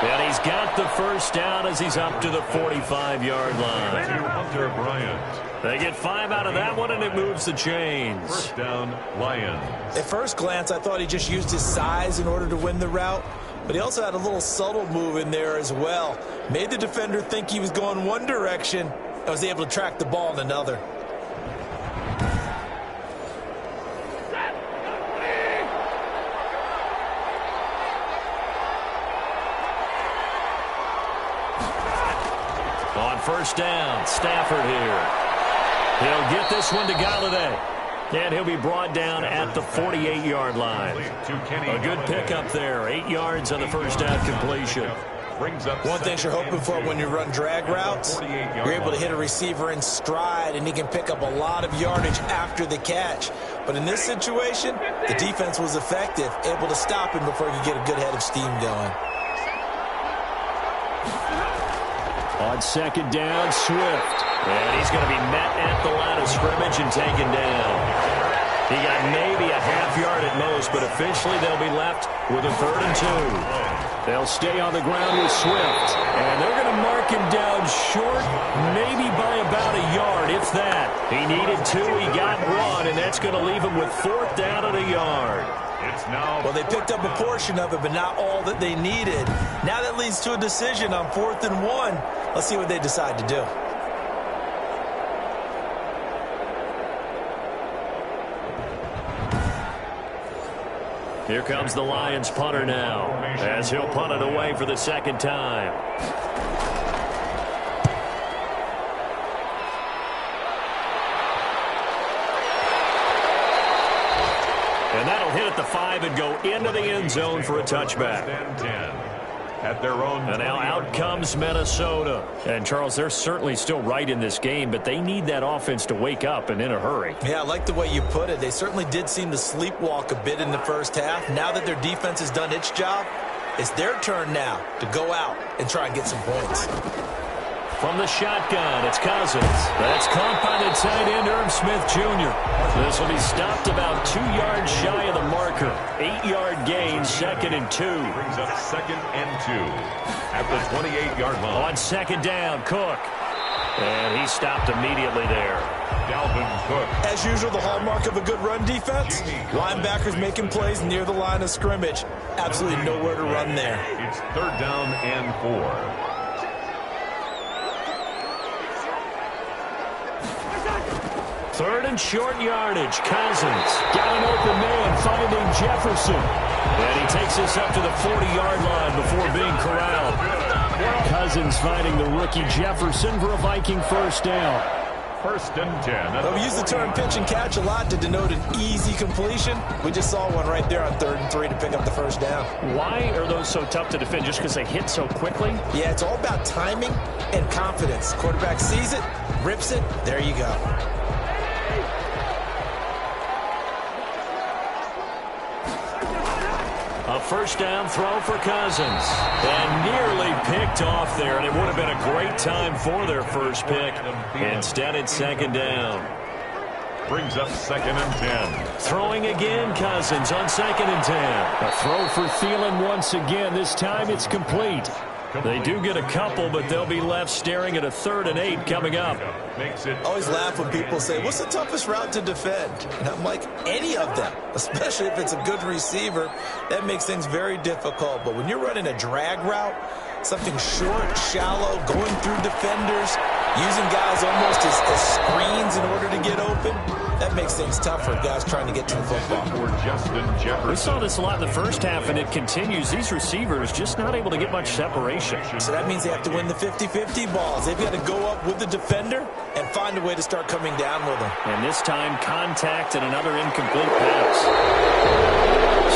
And he's got the first down as he's up to the 45-yard line. Hunter Bryant. They get 5 out of that one, and it moves the chains. 1st down, Lions. At first glance, I thought he just used his size in order to win the route, but he also had a little subtle move in there as well. Made the defender think he was going one direction and was able to track the ball in another. On 1st down, Stafford here. He'll get this one to Galladay. And he'll be brought down at the 48-yard line. A good pickup there. 8 yards on the first down completion. One thing you're hoping for when you run drag routes, you're able to hit a receiver in stride, and he can pick up a lot of yardage after the catch. But in this situation, the defense was effective, able to stop him before he could get a good head of steam going. On 2nd down, Swift. And he's going to be met at the line of scrimmage and taken down. He got maybe a half yard at most, but officially they'll be left with a 3rd and 2. They'll stay on the ground with Swift. And they're going to mark him down short, maybe by about a yard, if that. He needed 2, he got 1, and that's going to leave him with 4th down at a yard. Well, they picked up a portion of it, but not all that they needed. Now that leads to a decision on 4th and 1. Let's see what they decide to do. Here comes the Lions punter now, as he'll punt it away for the 2nd time. And that'll hit at the 5 and go into the end zone for a touchback. At their own. And now out comes Minnesota. And, Charles, they're certainly still right in this game, but they need that offense to wake up and in a hurry. Yeah, I like the way you put it. They certainly did seem to sleepwalk a bit in the first half. Now that their defense has done its job, it's their turn now to go out and try and get some points. From the shotgun, it's Cousins. That's caught by the tight end, Irv Smith Jr. This will be stopped about 2 yards shy of the marker. 8-yard gain, 2nd and 2. Brings up 2nd and 2 at the 28-yard line. On 2nd down, Cook. And he stopped immediately there. Dalvin Cook. As usual, the hallmark of a good run defense, linebackers making plays near the line of scrimmage. Absolutely nowhere to run there. It's 3rd down and 4. 3rd and short yardage. Cousins got an open man, finding Jefferson. And he takes this up to the 40-yard line before being corralled. Cousins finding the rookie Jefferson for a Viking first down. 1st and 10. Well, we use the term pitch and catch a lot to denote an easy completion. We just saw one right there on 3rd and 3 to pick up the 1st down. Why are those so tough to defend? Just because they hit so quickly? Yeah, it's all about timing and confidence. Quarterback sees it, rips it, there you go. A 1st down throw for Cousins. And nearly picked off there, and it would have been a great time for their first pick. Instead, it's 2nd down. Brings up 2nd and 10. Throwing again, Cousins on 2nd and 10. A throw for Thielen once again. This time it's complete. They do get a couple, but they'll be left staring at a 3rd and 8 coming up. I always laugh when people say, what's the toughest route to defend? And I'm like, any of them, especially if it's a good receiver. That makes things very difficult. But when you're running a drag route, something short, shallow, going through defenders, using guys almost as screens in order to get open, that makes things tough for guys trying to get to the football. We saw this a lot in the first half, and it continues. These receivers just not able to get much separation. So that means they have to win the 50-50 balls. They've got to go up with the defender and find a way to start coming down with them. And this time, contact and another incomplete pass.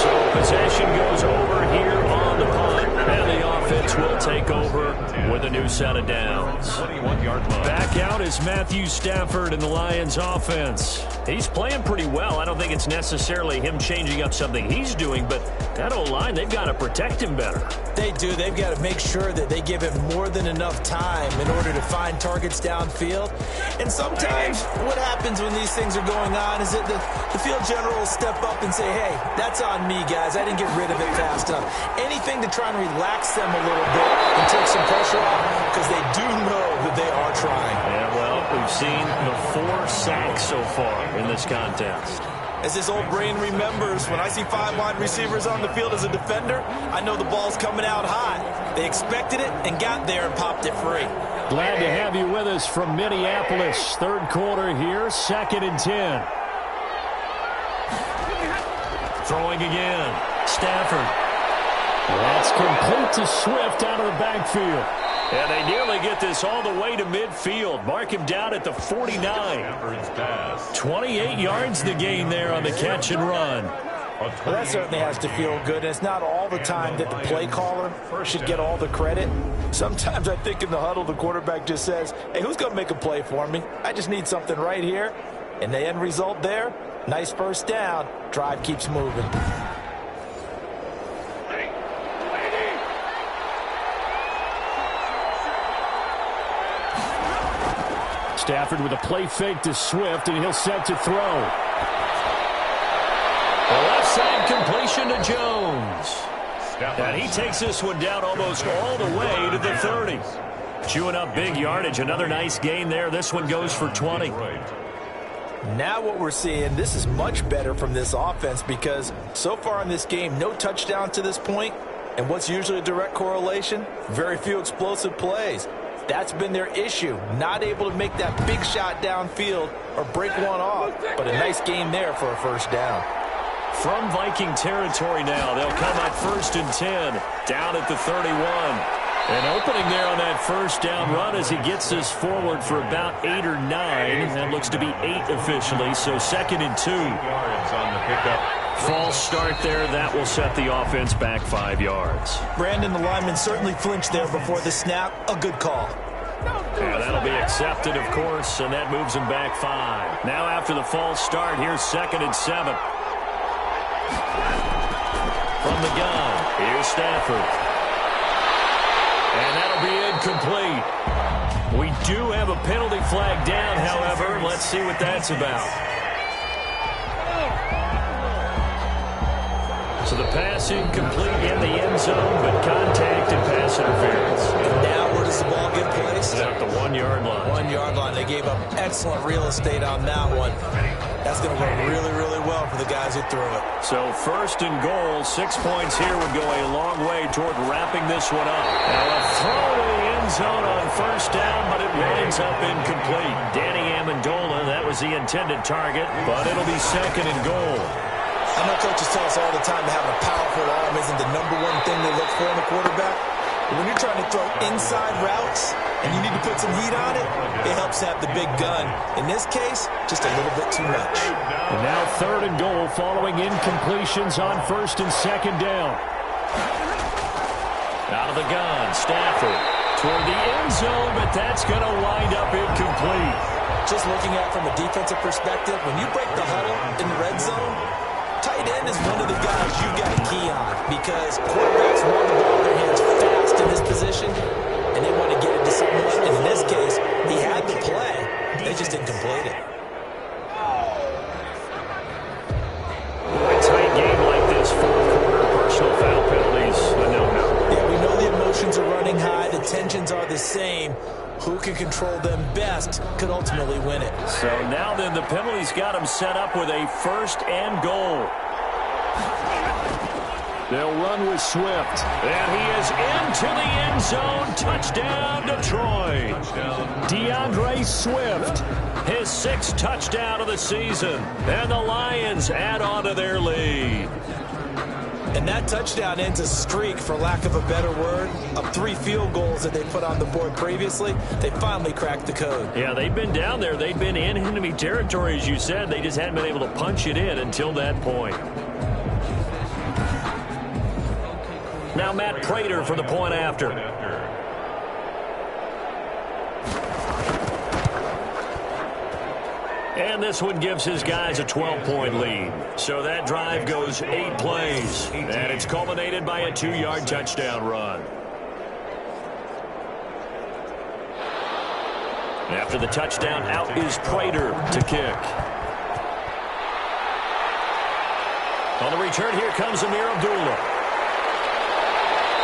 So possession goes over here on the punt, and the offense will take over with a new set of downs. 21-yard line. Back out is Matthew Stafford in the Lions offense. He's playing pretty well. I don't think it's necessarily him changing up something he's doing, but that O-line, they've got to protect him better. They do. They've got to make sure that they give him more than enough time in order to find targets downfield. And sometimes what happens when these things are going on is that the field general will step up and say, hey, that's on me, guys. I didn't get rid of it fast enough. Anything to try and relax them a little bit and take some pressure off, because they do know that they are trying. Yeah, well, we've seen the 4 sacks so far in this contest. As this old brain remembers, when I see 5 wide receivers on the field as a defender, I know the ball's coming out high. They expected it and got there and popped it free. Glad to have you with us from Minneapolis. 3rd quarter here, 2nd and 10. Throwing again. Stafford. That's complete to Swift out of the backfield. And they nearly get this all the way to midfield. Mark him down at the 49. 28 yards the gain there on the catch and run. Well, that certainly has to feel good. It's not all the time that the play caller should get all the credit. Sometimes I think in the huddle the quarterback just says, hey, who's going to make a play for me? I just need something right here. And the end result there, nice 1st down. Drive keeps moving. Stafford with a play fake to Swift, and he'll set to throw. The left side completion to Jones. And he takes this one down almost all the way to the 30. Chewing up big yardage. Another nice gain there. This one goes for 20. Now what we're seeing, this is much better from this offense, because so far in this game, no touchdown to this point. And what's usually a direct correlation? Very few explosive plays. That's been their issue, not able to make that big shot downfield or break one off. But a nice game there for a 1st down. From Viking territory now, they'll come up 1st and 10, down at the 31. And opening there on that 1st down run as he gets this forward for about 8 or 9. That looks to be 8 officially, so 2nd and 2. Yards on the pickup. False start there. That will set the offense back 5 yards. Brandon, the lineman certainly flinched there before the snap. A good call. Yeah, that'll be accepted, of course, and that moves him back 5. Now after the false start, here's 2nd and 7. From the gun, here's Stafford. And that'll be incomplete. We do have a penalty flag down, however. Let's see what that's about. So the pass incomplete in the end zone, but contact and pass interference. And now where does the ball get placed? At the 1-yard line. 1-yard line. They gave up excellent real estate on that one. That's going to work really, really well for the guys who threw it. So 1st and goal, 6 points here would go a long way toward wrapping this one up. Now a throw to the end zone on 1st down, but it winds up incomplete. Danny Amendola, that was the intended target, but it'll be 2nd and goal. I know coaches tell us all the time that having a powerful arm isn't the #1 thing they look for in a quarterback. When you're trying to throw inside routes and you need to put some heat on it, it helps have the big gun. In this case, just a little bit too much. And now 3rd and goal following incompletions on 1st and 2nd down. Out of the gun, Stafford toward the end zone, but that's going to wind up incomplete. Just looking at it from a defensive perspective, when you break the huddle in the red zone, tight end is one of the guys you've got to key on because quarterbacks want the ball in their hands fast in this position, and they want to get it to someone. And in this case, he had the play. They just didn't complete it. A tight game like this, 4th quarter, personal foul penalties, a no-no. Yeah, we know the emotions are running high. The tensions are the same. Who can control them best could ultimately win it. So now then, the penalties got him set up with a 1st and goal. They'll run with Swift. And he is into the end zone. Touchdown, Detroit. DeAndre Swift, his 6th touchdown of the season. And the Lions add on to their lead. And that touchdown ends a streak, for lack of a better word, of 3 field goals that they put on the board previously. They finally cracked the code. Yeah, they've been down there. They've been in enemy territory, as you said. They just hadn't been able to punch it in until that point. Now Matt Prater for the point after. And this one gives his guys a 12-point lead. So that drive goes 8 plays. And it's culminated by a 2-yard touchdown run. After the touchdown, out is Prater to kick. On the return, here comes Amir Abdullah.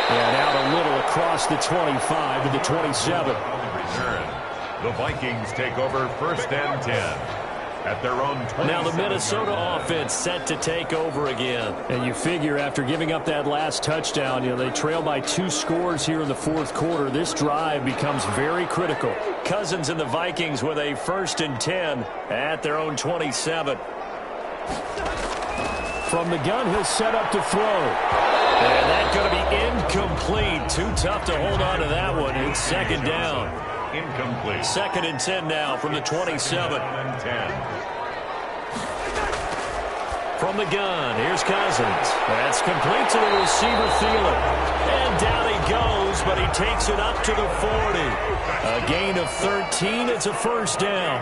And out a little across the 25 to the 27. The Vikings take over 1st and 10 at their own 27. Now the Minnesota offense set to take over again. And you figure after giving up that last touchdown, they trail by 2 scores here in the 4th quarter. This drive becomes very critical. Cousins and the Vikings with a 1st and 10 at their own 27. From the gun, he'll set up to throw. And that's going to be incomplete. Too tough to hold on to that one. It's 2nd down. Incomplete. 2nd and 10 now from the 27. From the gun, here's Cousins. That's complete to the receiver, Thielen. And down he goes, but he takes it up to the 40. A gain of 13. It's a 1st down.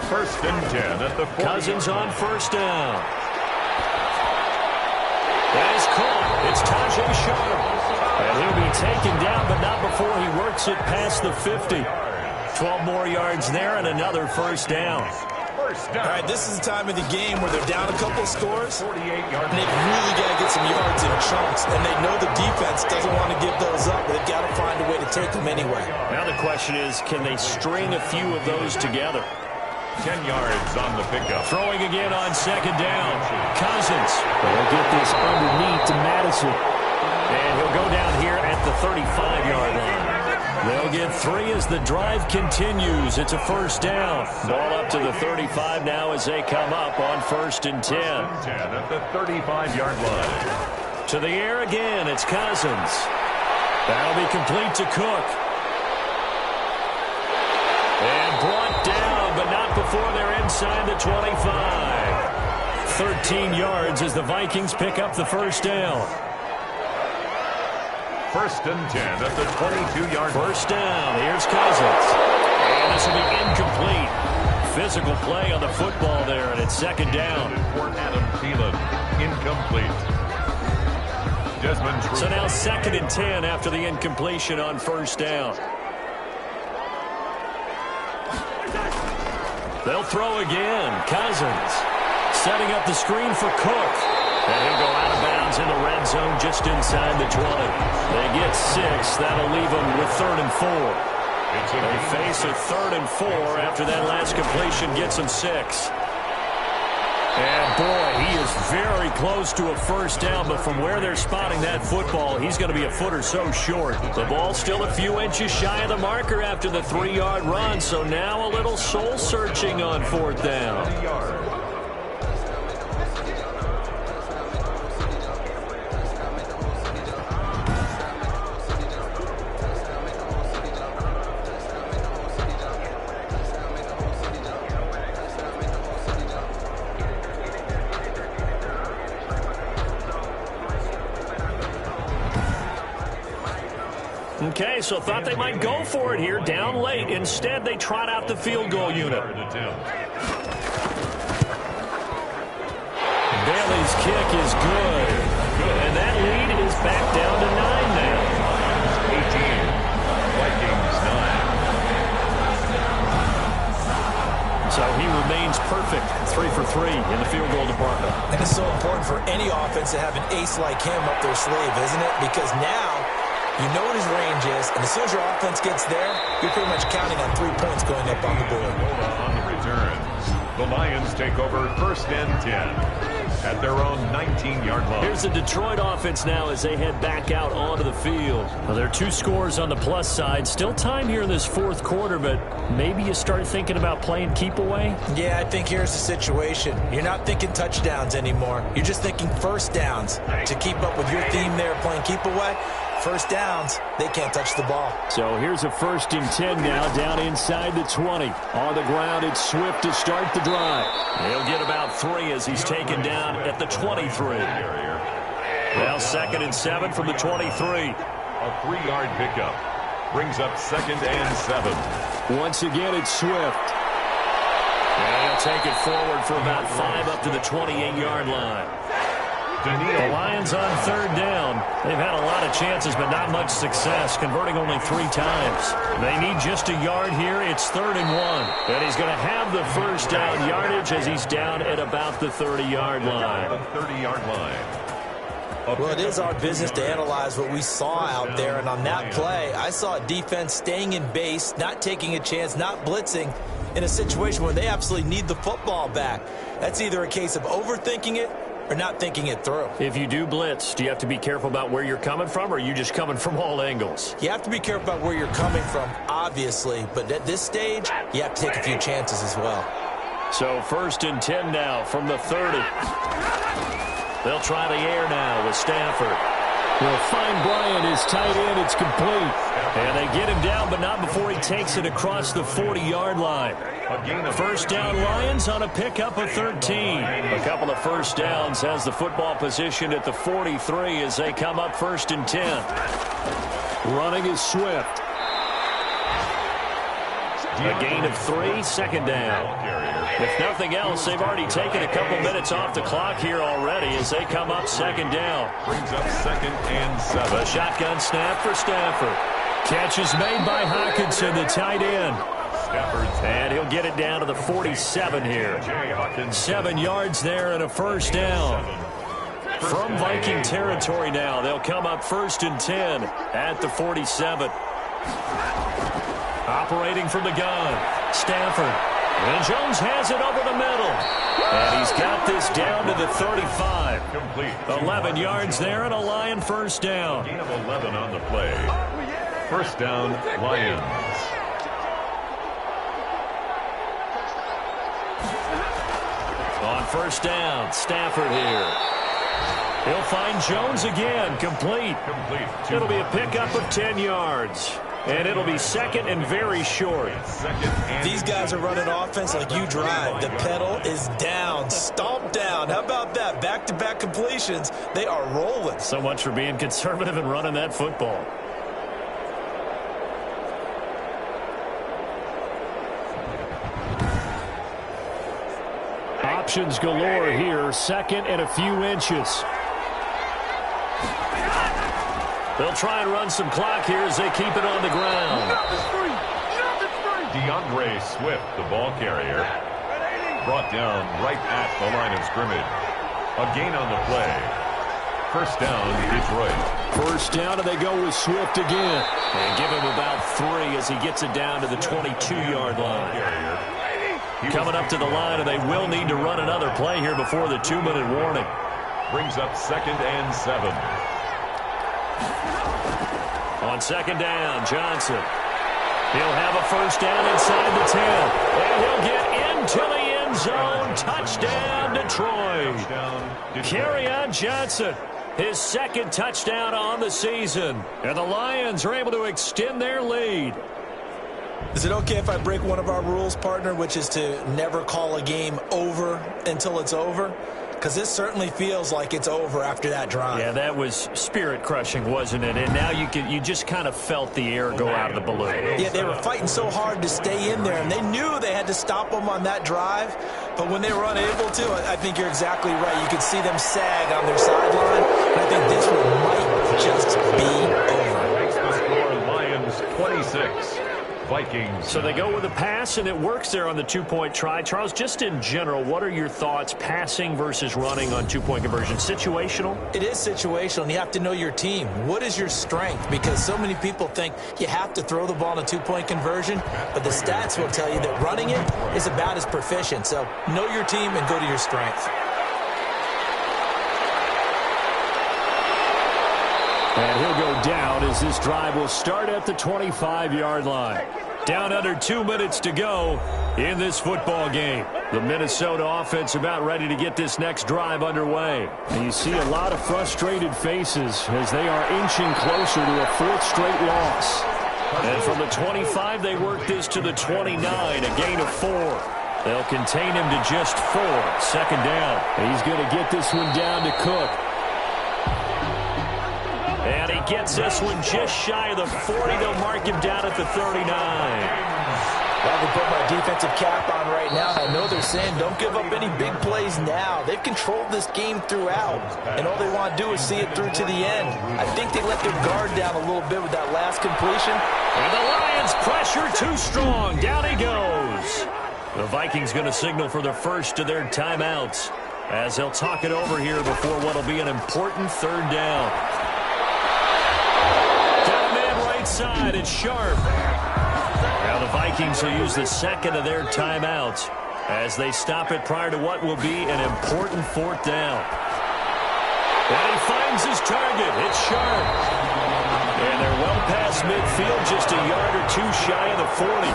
1st and 10 at the 40. Cousins on 1st down. That is caught. It's Tajay Sharp. And he'll be taken down, but not before he works it past the 50. 12 more yards there and another 1st down. All right, this is the time of the game where they're down a couple scores, and they've really got to get some yards in chunks, and they know the defense doesn't want to give those up, but they've got to find a way to take them anyway. Now the question is, can they string a few of those together? 10 yards on the pickup. Throwing again on 2nd down. Cousins. They'll get this underneath to Madison. And he'll go down here at the 35-yard line. They'll get 3 as the drive continues. It's a 1st down. Ball up to the 35 now as they come up on 1st and 10. 10 at the 35-yard line. To the air again. It's Cousins. That'll be complete to Cook. And brought down, but not before they're inside the 25. 13 yards as the Vikings pick up the 1st down. 1st and 10 at the 22-yard line. 1st down. Here's Cousins. And this will be incomplete. Physical play on the football there, and it's 2nd down. For Adam Thielen. Incomplete. Desmond. So now 2nd and 10 after the incompletion on 1st down. They'll throw again. Cousins setting up the screen for Cook. And he'll go out of bounds in the red zone just inside the 20. They get 6. That'll leave them with 3rd and 4. They face a 3rd and 4 after that last completion gets them 6. And boy, he is very close to a 1st down, but from where they're spotting that football, he's going to be a foot or so short. The ball's still a few inches shy of the marker after the 3-yard run, so now a little soul-searching on 4th down. Okay, so thought they might go for it here, down late. Instead, they trot out the field goal unit. Bailey's kick is good. And that lead is back down to 9 now. 18. Vikings 9. So he remains perfect, 3 for 3 in the field goal department. And it's so important for any offense to have an ace like him up their sleeve, isn't it? Because now you know what his range is, and as soon as your offense gets there, you're pretty much counting on 3 points going up on the board. On the return, the Lions take over 1st and 10 at their own 19-yard line. Here's the Detroit offense now as they head back out onto the field. Well, there are 2 scores on the plus side. Still time here in this 4th quarter, but maybe you start thinking about playing keep away? Yeah, I think here's the situation. You're not thinking touchdowns anymore. You're just thinking first downs. To keep up with your theme there, playing keep away, first downs, they can't touch the ball. So here's a 1st and 10 now, down inside the 20. On the ground, it's Swift to start the drive. He'll get about 3 as he's taken down at the 23. Now 2nd and 7 from the 23. A 3-yard pickup brings up 2nd and 7. Once again, it's Swift. And he'll take it forward for about 5 up to the 28-yard line. The Lions on 3rd down. They've had a lot of chances, but not much success, converting only 3 times. They need just a yard here. It's 3rd and 1. And he's going to have the first down yardage as he's down at about the 30-yard line. Well, it is our business to analyze what we saw out there, and on that play, I saw a defense staying in base, not taking a chance, not blitzing in a situation where they absolutely need the football back. That's either a case of overthinking it or not thinking it through. If you do blitz, do you have to be careful about where you're coming from, or are you just coming from all angles? You have to be careful about where you're coming from, obviously, but at this stage, you have to take a few chances as well. So 1st and 10 now from the 30. They'll try the air now with Stafford. They'll find Bryant, his tight end. It's complete. And they get him down, but not before he takes it across the 40-yard line. First down Lions on a pickup of 13. A couple of first downs has the football position at the 43 as they come up 1st and 10. Running is Swift. A gain of 3, 2nd down. If nothing else, they've already taken a couple minutes off the clock here already as they come up 2nd down. Brings up 2nd and 7. A shotgun snap for Stafford. Catch is made by Hockenson, the tight end. And he'll get it down to the 47 here. 7 yards there and a first down. From Viking territory now, they'll come up 1st and 10 at the 47. Operating from the gun, Stafford. And Jones has it over the middle. And he's got this down to the 35. 11 yards there and a Lion first down. Gain of 11 on the play. First down, Lions. On first down, Stafford here. He'll find Jones again, complete. It'll be a pickup of 10 yards. And it'll be 2nd and very short. These guys are running offense like you drive. The pedal is down, stomp down. How about that? Back-to-back completions. They are rolling. So much for being conservative and running that football. Options galore here. 2nd and a few inches. They'll try and run some clock here as they keep it on the ground. DeAndre Swift, the ball carrier, brought down right at the line of scrimmage. A gain on the play. First down, Detroit. First down, and they go with Swift again. And give him about 3 as he gets it down to the 22-yard line. Coming up to the line, and they will need to run another play here before the 2-minute warning. Brings up 2nd and 7. On 2nd down, Johnson. He'll have a first down inside the 10. And he'll get into the end zone. Touchdown, Detroit. Kerryon Johnson, his 2nd touchdown on the season. And the Lions are able to extend their lead. Is it okay if I break one of our rules, partner, which is to never call a game over until it's over? because it certainly feels like it's over after that drive. Yeah, that was spirit-crushing, wasn't it? And now you just kind of felt the air go out of the balloon. Yeah, they were fighting so hard to stay in there, and they knew they had to stop them on that drive. But when they were unable to, I think you're exactly right. You could see them sag on their sideline, and I think this one might just be over. Makes the score Lions 26. Vikings. So they go with a pass, and it works there on the two-point try. Charles, just in general, what are your thoughts passing versus running on two-point conversion? Situational? It is situational, and you have to know your team. What is your strength? Because so many people think you have to throw the ball in a two-point conversion, but the stats will tell you that running it is about as proficient. So know your team and go to your strength. And he'll go down as this drive will start at the 25-yard line. Down under 2 minutes to go in this football game. The Minnesota offense about ready to get this next drive underway. And you see a lot of frustrated faces as they are inching closer to a fourth straight loss. And from the 25, they work this to the 29, a gain of 4. They'll contain him to just 4. Second down. And he's going to get this one down to Cook. And he gets this one just shy of the 40. They'll mark him down at the 39. Well, I can put my defensive cap on right now. I know they're saying don't give up any big plays now. They've controlled this game throughout, and all they want to do is see it through to the end. I think they let their guard down a little bit with that last completion. And the Lions pressure too strong. Down he goes. The Vikings going to signal for the first of their timeouts as they'll talk it over here before what will be an important third down. Side, it's Sharp. Now the Vikings will use the second of their timeouts as they stop it prior to what will be an important fourth down. And he finds his target. It's Sharp. And they're well past midfield, just a yard or two shy of the 40.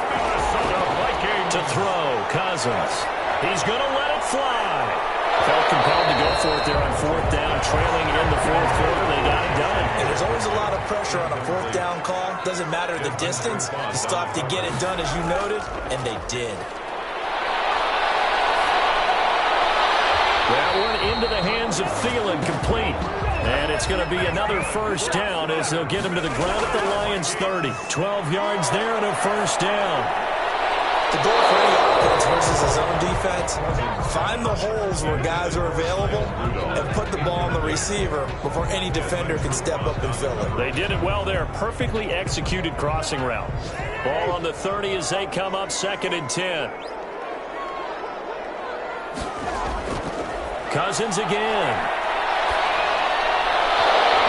To throw, Cousins. He's going to let it fly. Felt compelled to go for it there on fourth down, trailing in the fourth quarter. They got it done. And there's always a lot of pressure on a fourth down call. Doesn't matter the distance. You still have to get it done, as you noted, and they did. That one into the hands of Thielen, complete. And it's going to be another first down as they'll get him to the ground at the Lions' 30. 12 yards there and a first down. The goal for any offense versus his own defense, find the holes where guys are available and put the ball on the receiver before any defender can step up and fill it. They did it well there. Perfectly executed crossing route. Ball on the 30 as they come up, 2nd and 10. Cousins again.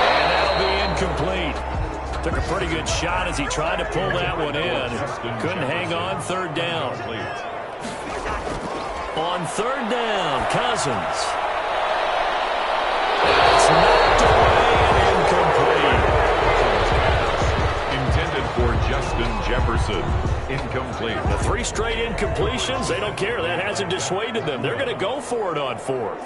And that'll be incomplete. Took a pretty good shot as he tried to pull that one in. Couldn't hang on. Third down. On third down, Cousins. It's knocked away and incomplete. Intended for Justin Jefferson. Incomplete. The 3 straight incompletions, they don't care. That hasn't dissuaded them. They're going to go for it on fourth.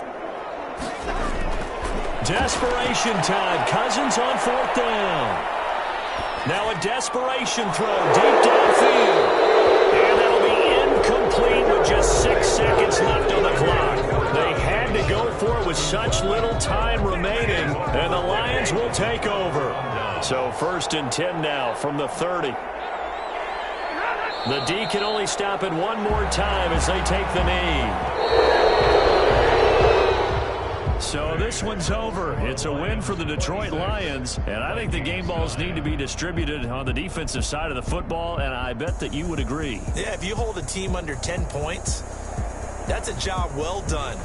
Desperation time. Cousins on fourth down. Now a desperation throw deep downfield. And that'll be incomplete with just 6 seconds left on the clock. They had to go for it with such little time remaining, and the Lions will take over. So 1st and 10 now from the 30. The D can only stop it one more time as they take the knee. So this one's over. It's a win for the Detroit Lions, and I think the game balls need to be distributed on the defensive side of the football, and I bet that you would agree. Yeah, if you hold a team under 10 points, that's a job well done.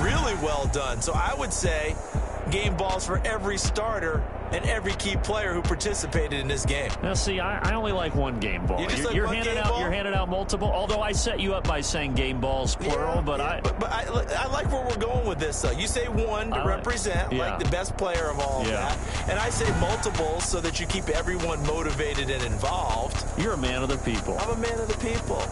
Really well done. So I would say game balls for every starter and every key player who participated in this game. Now, see, I only like one game ball. You're handing out multiple, although I set you up by saying game balls, plural. Yeah, but I like where we're going with this, though. You say one to represent, like the best player of all of that. And I say multiple so that you keep everyone motivated and involved. You're a man of the people. I'm a man of the people.